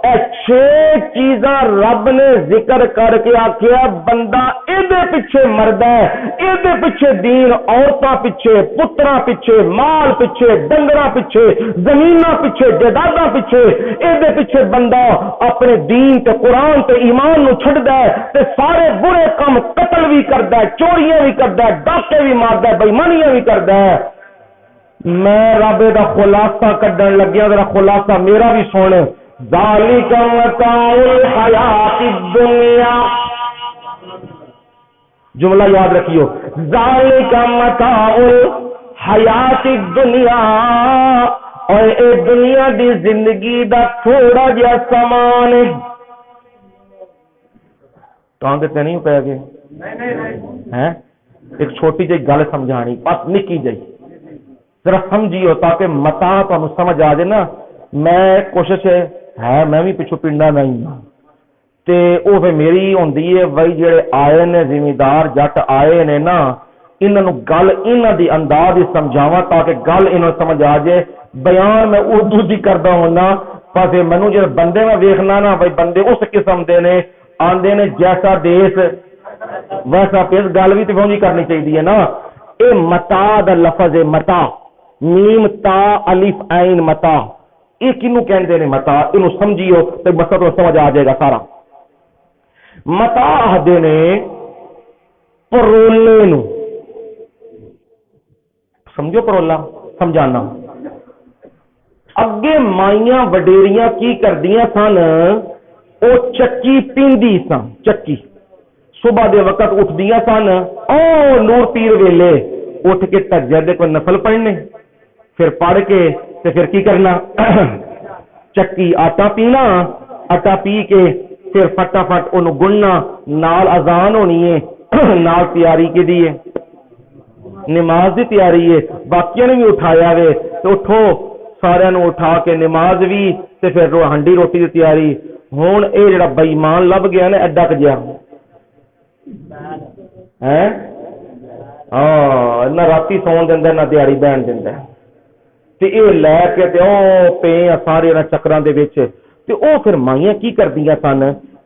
اے 6 چیزاں رب نے ذکر کر کے آخیا بندہ ایدے پیچھے مردا ہے، ایدے پیچھے دین، عورتاں پیچھے، پتراں پیچھے، مال پیچھے، ڈنگراں پیچھے، زمیناں پیچھے، جائیداداں پیچھے، ایدے پیچھے بندہ اپنے دین تے قرآن تے ایمان نو چھڈدا ہے تے سارے برے کام، قتل بھی کردا ہے، چوریاں بھی کردا ہے، ڈاکے بھی ماردا ہے، بےایمانیاں بھی کردا ہے. میں رب دا خلاصہ کڈن لگیا، ذرا خلاصہ میرا بھی سن. ذالک متاع الحیات الدنیا، جملہ یاد رکھیو، ذالک متاع الحیات الدنیا، اور اے دنیا دی زندگی دا تھوڑا جہا سامان ہے. ٹانگ تے نہیں پے گئے ہیں؟ ایک چھوٹی جی گل سمجھانی، بس نکی جی، ذرا سمجھیو تاکہ متا تمہیں سمجھ آ جائے نا. میں کوشش ہے میں بھی پچھو پنڈا نہیں ہوں تے او پھر میری ہوندی ہے بھائی جڑے آئے نے زمیندار جٹ آئے نے نا انہاں گل انہاں دی انداز سمجھاواں تاکہ گل انہاں سمجھ آ جائے بیان میں اردو دی کردا ہونا پاسے مینوں جڑے بندے میں ویکھنا نا بھائی بندے اس قسم دے نے آندے نے جیسا دیس ویسا پیس گل بھی تے پہنچی کرنی چاہیے نا اے متا دا لفظ ہے متا میم تا الف عین متا یہ کنوں کہندے نے متا اینو سمجھیو تے بس تو سمجھ آ جائے گا سارا متا آہدے نے پرولے نو سمجھو پرولا سمجھانا اگے مائیاں وڈیریاں کی کردیاں سن او چکی پیندی سن چکی صبح دے وقت اٹھدیاں سن او نور پیر ویلے اٹھ کے تجربے کو نفل پڑھنے پھر پڑھ کے تے پھر کی کرنا چکی آٹا پینا آٹا پی کے پھر فٹافٹ انہوں گننا نال اذان ہونی ہے نال تیاری کے دیے نماز دی تیاری ہے باقیوں نے بھی اٹھایا وے تو اٹھو سارے نو اٹھا کے نماز بھی تے پھر ہنڈی روٹی دی تیاری ہن اے جڑا بے ایمان لب گیا نا ایڈا کجیا ہیں ہاں نہ راتی سون دیندا نہ دیہڑی بہن دیندا تے اے لے کے تے او پے سارے نہ چکراں دے وچ تے او پھر مائیاں کی کردیاں سن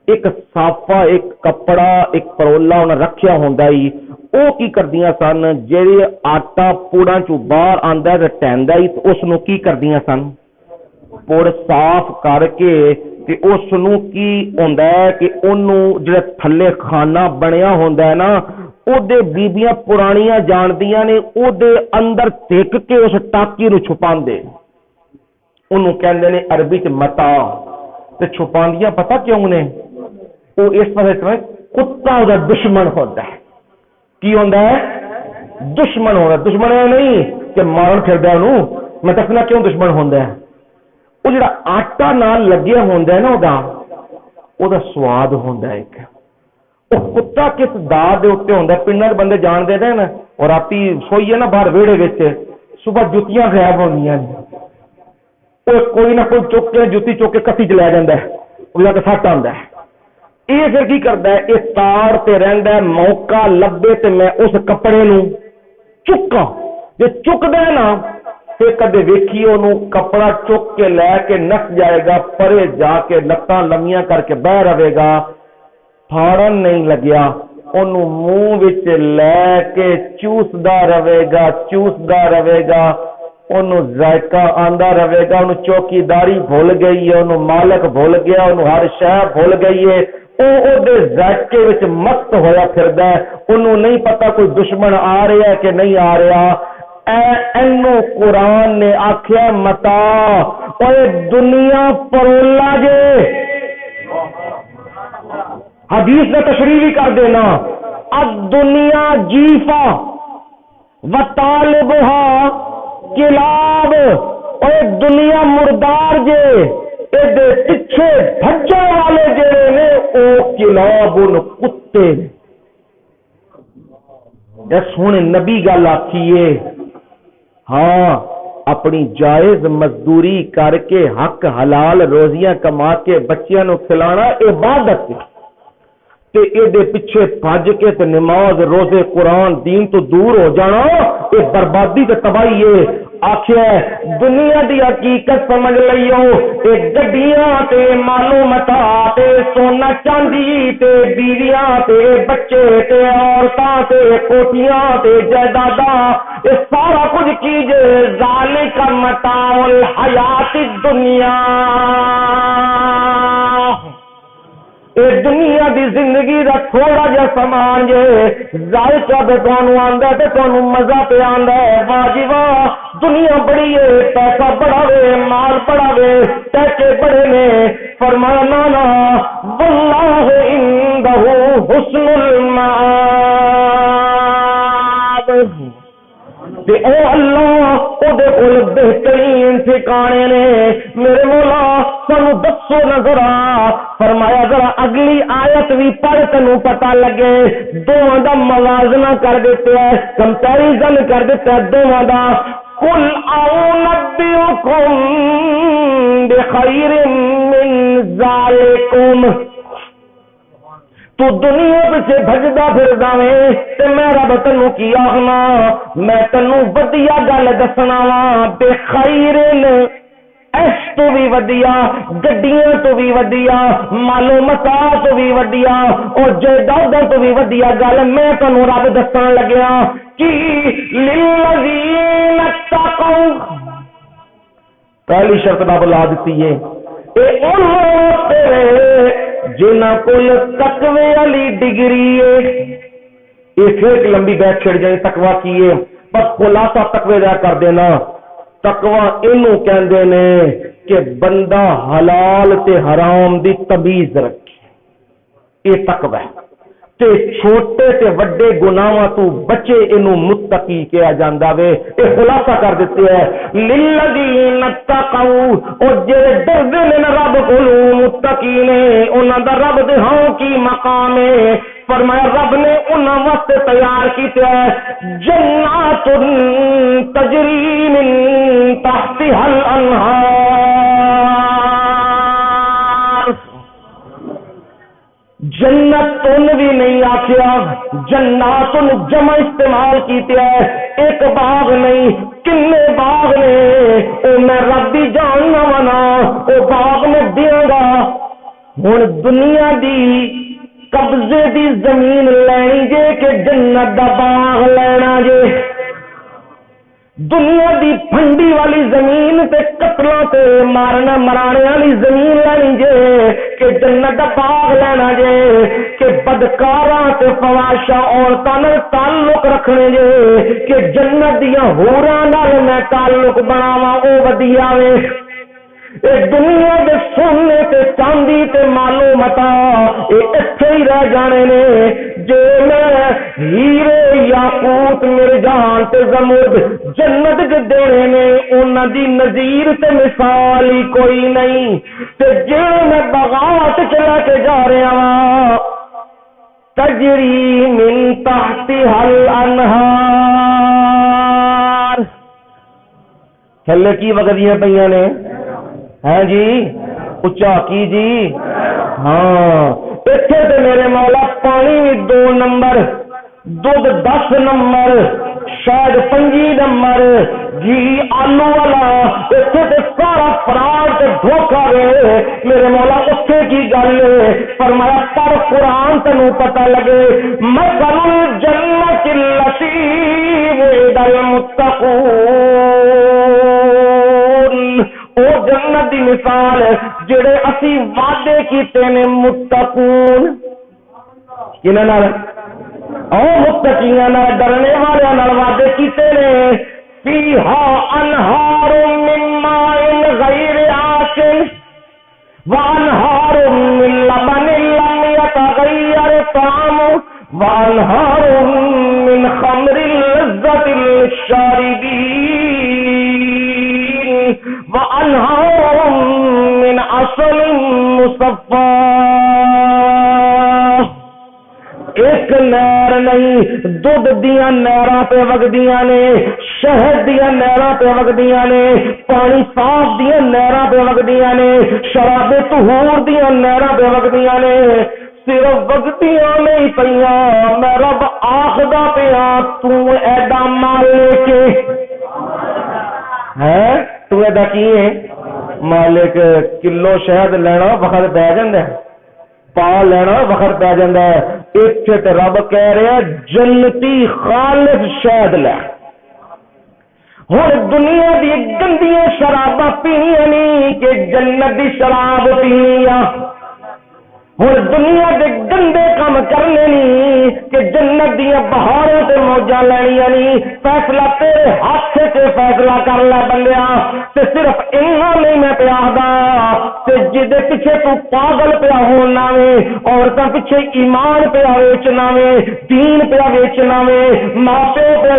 ایک صافا ایک کپڑا ایک پرولا انہاں رکھیا ہوندا ہی او کی کردیاں سن جڑے آٹا پوڑاں چوں باہر آندا تے ٹیندا ہی اس نو کی کردیاں سن پوڑ صاف کر کے تے اس نو کی ہوندا ہے کہ اونوں جڑا تھلے کھانا بنیا ہوندا ہے نا او دے بیبیاں پرانیاں جاندیاں نے او دے اندر ٹک کے اس ٹاکی نو چھپاندے انہوں کہندے نے عربی چ متا تے چھپاندیاں پتہ کیوں نے او اس وجہ کتا دا دشمن ہوتا ہے کی ہوندا ہے دشمن ہوتا ہے دشمن ہے نہیں کہ مارن پھردا انہوں میں دسنا کیوں دشمن ہوندا ہے او جڑا آٹا نال لگیا ہوندا ہے نا او دا سواد ہوندا ہے ایک او کتا کس داد دے اوتے ہوندا ہے پنڈاں دے بندے جان دے نا اور راتی سوئیے نا باہر ویڑے وچ صبح جُتیاں غائب ہوندیاں کوئی نہ کوئی چک کے جُتی چک کے کسی چ لے جاندا ہے او جا کے سٹ آندا ہے یہ پھر کی کرتا ہے یہ تار تے رہندا ہے موقع لبے تے میں اس کپڑے نو چکا جے چکدا ہے نا پھر کدے ویکھی انہوں کپڑا چک کے لے کے نس جائے گا پرے جا کے لتاں لمیاں کر کے بہ رہے گا پھاڑن نہیں لگیا انہوں منہ وچ لے کے چوسدا رہے گا انہوں ذائقہ آندا رہے گا انہوں چوکیداری بھول گئی ہے انہوں مالک بھول گیا انہوں ہر شے بھول گئی ہے او دے ذائقے وچ مست ہویا پھردا ہے انہوں نہیں پتا کوئی دشمن آ رہا ہے کہ نہیں آ رہا اینو قرآن نے آکھیا متا اوے دنیا پرولا جے حدیث میں تشریح بھی کر دینا الدنیا جیفا وطالبها کلاب اوے دنیا مردار جے اے دے پیچھے بھجن والے جڑے نے او کلاب کتے نے یا سونے نبی گل آکھیے ہاں اپنی جائز مزدوری کر کے حق حلال روزیاں کما کے بچیاں نو کھلانا عبادت ہے تے اے دے پیچھے بھج کے تے نماز روزے قرآن دین تو دور ہو جانا اے بربادی تے تباہی ہے آخیا دنیا دی حقیقت سمجھ لئیو اے گڈیاں تے مالو متا تے سونا چاندی تے بیویاں تے بچے تے عورتاں تے کوٹیاں تے جائیداداں اے سارا کچھ کیجے ذالک متاع الحیات الدنیا اے دنیا دی زندگی دا تھوڑا جا سامان جے ذائقہ تے تانوں آندا تے تانوں مزہ پہ آندا ہے واہ جی واہ دنیا بڑی ہے پیسہ بڑا وے مال بڑا وے پیسے بڑے نے فرمایا نا واللہ عنده حسن المآب تے او اللہ او دے کول بہترین ٹھکانے نے میرے مولا سانو دسو نظر آ فرمایا ذرا اگلی آیت بھی پڑھ تینوں پتہ لگے دونوں دا موازنہ کر دیتے ہیں کمپیریزن کر دیتے ہیں دونوں دا قل اعنبئکم بخیر من ذالکم، تو دنیا پیچھے بھجدا پھردا ویں تے میں رب تینوں کی آخنا، میں تینوں ودیا گل دسنا وا، بخیر، اس تو بھی ودیا، گڈیاں تو بھی ودیا، مالو متا تو بھی ودیا، اور جائیداداں تو بھی ودیا گل میں تینوں رب دسن لگیا کہ للذین اتقوا، پہلی شرط رب لا دیتی ہے، اے جنہاں کول تقوی والی ڈگری ہے، یہ پھر ایک لمبی بحث چھڑ جائے تقوی کی ہے، بس خلاصہ تقوی دا کر دینا۔ تقوی اینو کہندے نے کہ بندہ حلال تے حرام دی تمیز رکھے، یہ تقوی ہے، تے چھوٹے تے وڈے گناہاں تو بچے، اینو متقی کہا جاندا وے۔ اے خلاصہ کر دیتے ہے للذین اتقوا، اور جڑے ڈردے نے رب کولوں متقی نے، انہاں دا رب دے ہاں کی مقام ہے۔ فرمایا رب نے انہاں واسطے تیار کیتے ہے جنات تجری من تحتها الانہار، جنت بھی نہیں آخیا، جنات جمع استعمال کیتے ہے، ایک باغ نہیں کنے باغ نے، او میں رب دی جاننا ونا، او باغ میں دیاں گا۔ ہن دنیا دی قبضے دی زمین لینی جے کہ جنت دا باغ لینا جے؟ دنیا دی پھنڈی والی زمین تے قتلوں تے مارنا مرانے والی زمین لینی جے کہ جنت دا باغ لینا جے؟ کہ بدکاراں تے فواشا عورتاں نال تعلق رکھنے جے کہ جنت دیاں ہوراں نال میں تعلق بناواں، او ودیا وے۔ اے دنیا دے سونے تے چاندی تے مالو متا اے اتھے ہی رہ جانے نے، جے میں ہیرے یاقوت مرجان تے زمرد جنت دے دینے نے، انہاں دی نظیر تے مثال ہی کوئی نہیں۔ تے جے میں بغاوت چلا کے جا رہا ہاں، تجری من تحتها الانہار، تھلے کی وگدیاں پیاں نے، ہے جی اچا کی جی، ہاں اتنے تے میرے مولا پانی بھی 2 نمبر، دودھ 10 نمبر، شاید 5 نمبر، جی آلو والا اتنے تے سارا فراڈ تے دھوکا وے میرے مولا۔ اتنے کی گل فرمایا پر قرآن تینوں پتہ لگے، مثل الجنت التی وعد المتقون، او جنت دی مثال جڑے اسی وعدے کیتے نے متقون، کنہاں نال؟ او متقیاں نال، ڈرنے والے نال وعدے کیتے نے۔ فیہا انہار من ماء غیر آسن وانہار من لبن لم یتغیر طعمہ وانہار من خمر لذۃ للشاربین وانہار من عسل مصفی۔ ایک نہر نہیں، دودھ دیاں نہراں پہ وگدیاں نے، شہد دیاں نہراں پہ وگدیاں نے، پانی صاف دیاں نہراں پہ وگدیاں نے، شراب طہور دیاں نہراں پہ وگدیاں نے، صرف وگدیاں نہیں پیاں، میں رب آخدا پیا تو ایڈا مالک ہے، تو ایڈا کی ہے مالک، کلو شہد لینا وقت پہ جاندہ ہے، پا لینا وقت پہ جاندہ ہے۔ اتنے تے رب کہہ رہے ہیں جنتی خالص شہد لے۔ ہن دنیا دی گندیاں شراباں پینیاں نہیں کہ جنت دی شراب پینی آ، ہن دنیا دے گندے کام کرنے نہیں کہ جنت دیا بہاروں تے موجاں لینیاں نہیں۔ فیصلہ تیرے ہاتھ سے فیصلہ کر لے بندیا، تے صرف انہاں نہیں میں پیادا تے جدے پیچھے تو پاگل پیا ہونا وے، عورتاں پیچھے ایمان پیا ویچنا وے، دین پیا ویچنا وے، ماں پیو پہ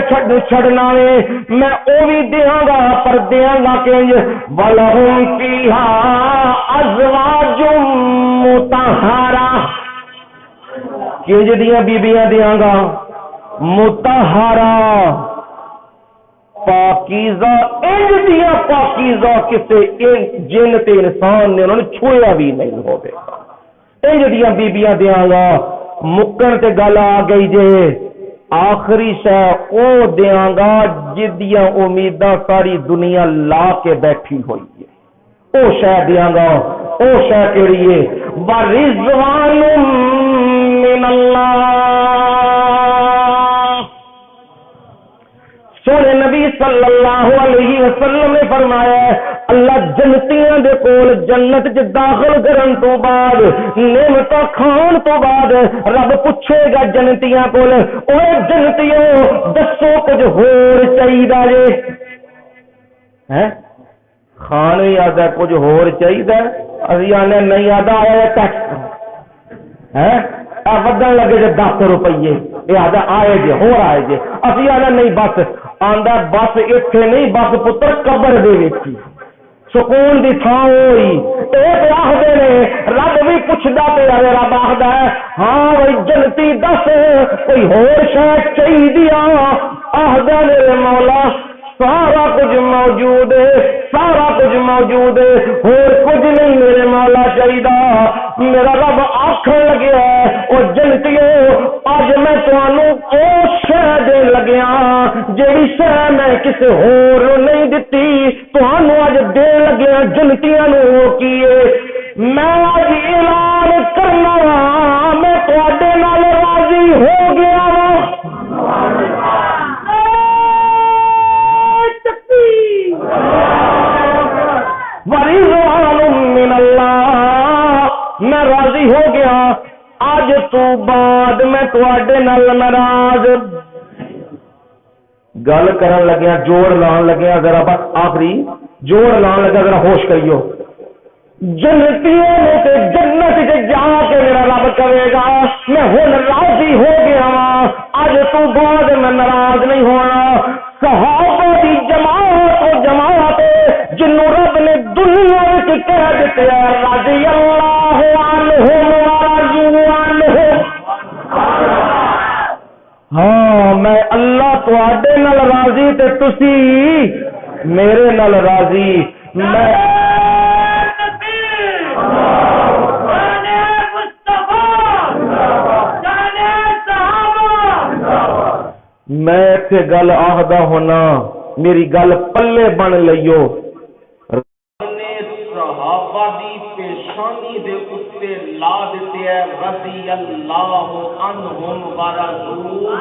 چھڑنا وے، میں او بھی دیاں گا پر دیاں گا کنج وَلَهُمْ فِيهَا أَزْوَاجٌ مُطَهَّرَةٌ، کنج دیاں بیبیاں دیاں گا مطہرہ، پاکیزہ انج دیا پاکیزہ کسے جن تے انسان نے انہوں نے چھویا بھی نہیں ہوئے انج دیا بیبیاں دیاں گا مکن تے گل آ گئی جے آخری شے او دیاں گا جدیاں امیداں ساری دنیا لا کے بیٹھی ہوئی ہے او شے دیاں گا او شے کیڑی ہے ورضوان من اللہ سونے نبی صلی اللہ علیہ وسلم نے فرمایا اللہ جنتیاں دے کول جنت چ داخل کرن تو بعد نعمت کھان تو بعد رب پوچھے گا جنتیاں کول اوے جنتیوں دسو کچھ ہور چاہیدا جے ہیں کھان بھی آدھا کچھ ہور چاہیدا اسی آنے نہیں آدھا آیا ٹیکس ہے ودن لگے جے 10 روپیے یہ آدھا آئے جے ہور آئے جے اسی آنے نہیں بس آندا بس اتنے نہیں بس پتر قبر دے وچ سکون دی تھان ہوئی ایک آخدے نے رب بھی پوچھدا پیا رب آخدا ہے ہاں بھائی جنتی دس کوئی ہور شے چاہیدیا آخدا میرے مولا سارا کچھ موجود ہے سارا کچھ موجود ہے اور کچھ نہیں میرے مولا چاہیے میرا رب آخر لگیا اور جنتیوں اج میں تمہوں او شہ دین لگیا جیڑی شہ میں کسی ہور نہیں دتی تمہوں اج دین لگیا جنتیاں نو کیے میں اج اعلان کرنا میں تواڈے نال راضی ہو گیا من اللہ میں راضی ہو گیا آج تو بعد میں تواڈے نال ناراض گل کرن لگیا جوڑ لان لگیا ذرا بس آخری جوڑ لان لگا ذرا ہوش کریو جنتیوں نے تے جنت تے جا کے میرا رب کرے گا میں ہن راضی ہو گیا اج تو بعد میں ناراض نہیں ہونا صحابہ دی جماعت و جماعت جنوں رب نے دنیا وچ کہہ دتے رضی اللہ عنہم ورضوا عنہ ہاں میں اللہ تواڈے نال راضی تے تسی میرے نال راضی میں میں اتنے گل آخدا ہونا میری گل پلے بن لئیو نے صحابہ دی پیشانی دے اتے لا دیتے ہے رضی اللہ عنہم ورضوا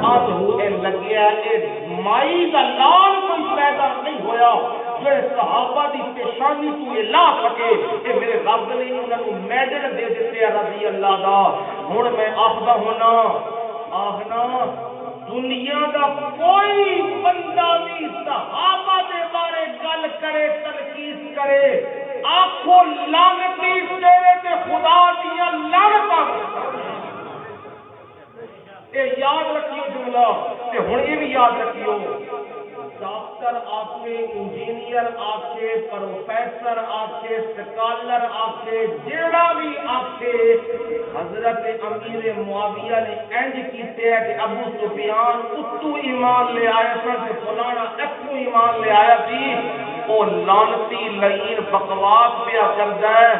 عنہ اے لگیا اے مائی دا لال کوئی پیدا نہیں ہویا جو صحابہ دی پیشانی تو یہ لا سکے اے میرے رب نے انہاں نوں میڈل دے دیتے ہیں رضی اللہ دا ہن میں آخدا ہونا آخنا دنیا دا کوئی بندہ بھی صحابہ دے بارے گل کرے تنقید کرے آنکھوں لعنتی تیرے تے خدا دیا لعنتاں اے یاد رکھیو جملہ تے ہن اے بھی یاد رکھیو ڈاکٹر آکے انجینئر آکے پروفیسر آکے سکالر آکے جیڑا بھی آکے حضرت امیر معاویہ نے انج کیتے ہے کہ ابو سفیان اتو ایمان لے آیا تھا کہ فلانا اتو ایمان لے آیا تھی وہ لعنتی لعین بکواس پیا کردا ہے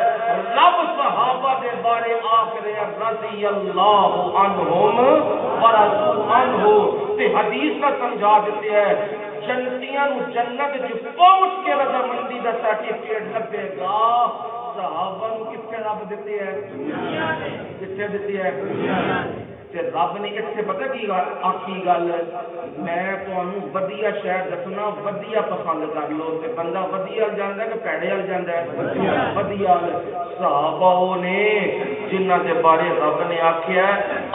رب صحابہ دے بارے آخر رضی اللہ عنہم ورضوا عنہ تے حدیث کا سمجھا دیتے ہیں جنتیاں نو جنت وچ پہنچ کے رضامندی دا سرٹیفکیٹ لبے گا صحابہ نو کتنے رب دیتے ہیں کتنے دیتے ہیں تے رب نے اتنے پتہ کی آخی گل میں تمہیں ودیا شہر دسنا ودیا پسند کر لو تے بندہ ودیا جاندا ہے کہ پیڑے ول جاندا ہے ودیا صحابہ نے جنہاں دے بارے رب نے آکھیا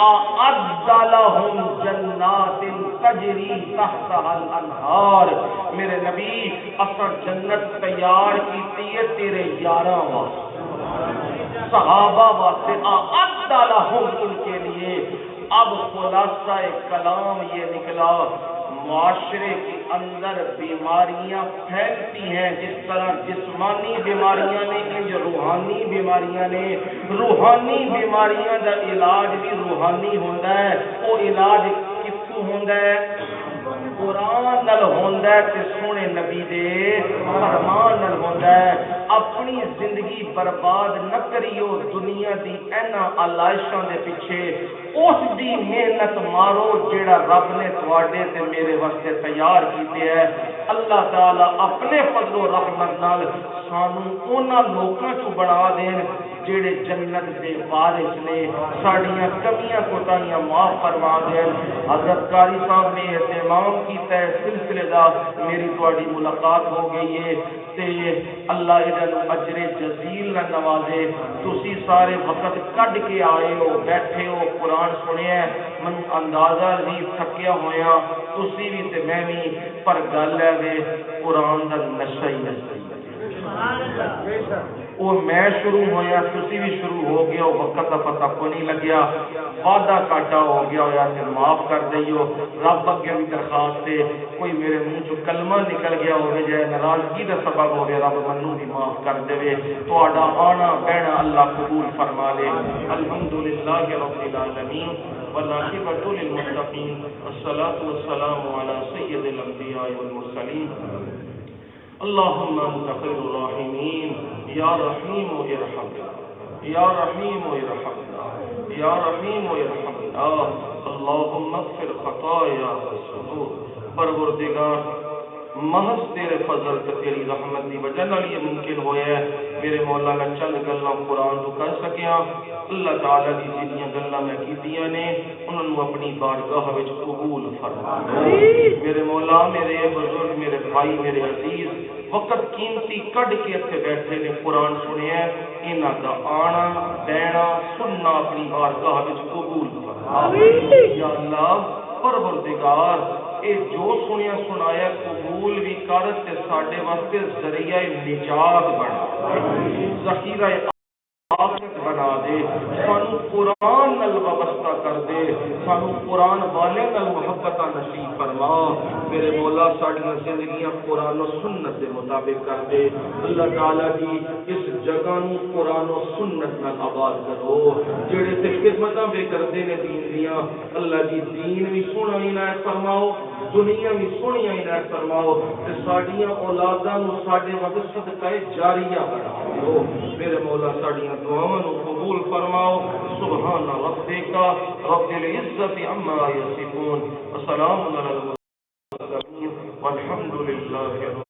اعد لهم جنات تجری تحتها الانہار میرے نبی اساں جنت تیار کیتی ہے تیرے یاراں واسطے صحابہ واسطے اعد لهم ان کے لیے اب خلاصہ کلام یہ نکلا معاشرے کے اندر بیماریاں پھیلتی ہیں جس طرح جسمانی بیماریاں نے انج روحانی بیماریاں نے روحانی بیماریاں دا علاج بھی روحانی ہوندا ہے وہ علاج کس کو ہوندا ہے قرآن نال ہوندا ہے تے سونے نبی دے فرمان نال ہوندا ہے. اپنی زندگی برباد نہ کریو دنیا دی اینا علائشاں دے پیچھے. اس دی محنت مارو جیڑا رب نے تواڈے تے میرے واسطے تیار کیتے ہے. اللہ تعالی اپنے فضل و رحمت نال سانو انہاں لوکاں چوں بنا دین جڑے جنت دے وارث نے. ساڈیاں کمیاں کوتاہیاں معاف فرما دین. حضرت قاری صاحب نے اہتمام کیتا ہے سلسلے دا, میری تواڈی ملاقات ہو گئی ہے تے اللہ انہاں اجر جزیل نہ نوازے. تسی سارے وقت کڈ کے آئے ہو, بیٹھے ہو, قرآن سنیا ہے. من اندازہ نہیں تھکیا ہویا تسی بھی تے میں بھی, پر گل ہے وے قرآن دا نشہ ہی نشہ. وہ میں شروع ہویا تسی بھی شروع ہو گیا, وقت کا پتہ کو نہیں لگیا, وعدہ کاٹا ہو گیا ہویا تے معاف کر دئیو. رب اگے بھی درخواست ہے کوئی میرے منہ چوں کلمہ نکل گیا ہوے جائے ناراضگی دا سبب ہوے رب منوں بھی معاف کر دے. تہاڈا آنا بہنا اللہ قبول فرما لے. الحمدللہ رب العالمین والعاقبۃ للمتقین والصلاة والسلام علی سید الانبیاء والمرسلین. اللهم انت خير الراحمين يا رحيم ارحمنا يا رحيم ارحمنا يا رحيم ارحمنا. اللهم اغفر خطايا الصدور. پروردگار محض تیرے فضل تے تیری رحمت دی وجہ نال یہ ممکن ہویا ہے میرے مولا میں چند گلاں قرآن تو کر سکیاں. اللہ تعالی دی جڑیاں گلاں میں کیتیاں نے انہاں نوں اپنی بارگاہ وچ قبول فرما. میرے مولا میرے بزرگ میرے بھائی میرے عزیز وقت قیمتی کڈ کے اتنے بیٹھے نے قرآن سنیا, انہاں دا آنا بینا سننا اپنی بارگاہ وچ قبول فرما. یا اللہ پروردگار اے جو سنیا سنایا قبول بھی کر تے ساڈے واسطے ذریعہ نجات بنا, ذخیرہ آخرت بنا دے. سانو قرآن نال وابستہ کر دے, سانو قرآن والے نال محبت نصیب فرما. میرے مولا ساڈیاں زندگیاں قرآن و سنت کے مطابق کر دے. اللہ تعالی دی اس جگہ نو قرآن و سنت نال آباد کرو. جڑے تے خدمتاں بے کردے نے دین دیاں, اللہ دی دین بھی سونا عنایت فرماؤ, دنیا بھی سونی عنایت فرماؤ تے ساڈیاں اولاداں نو ساڈے وقت صدقہ جاریہ بناؤ. میرے مولا ساڈیاں دعاواں نو قبول فرماؤ. سبحان ربک رب العزت عما یصفون وسلام علی المرسلین والحمد للہ.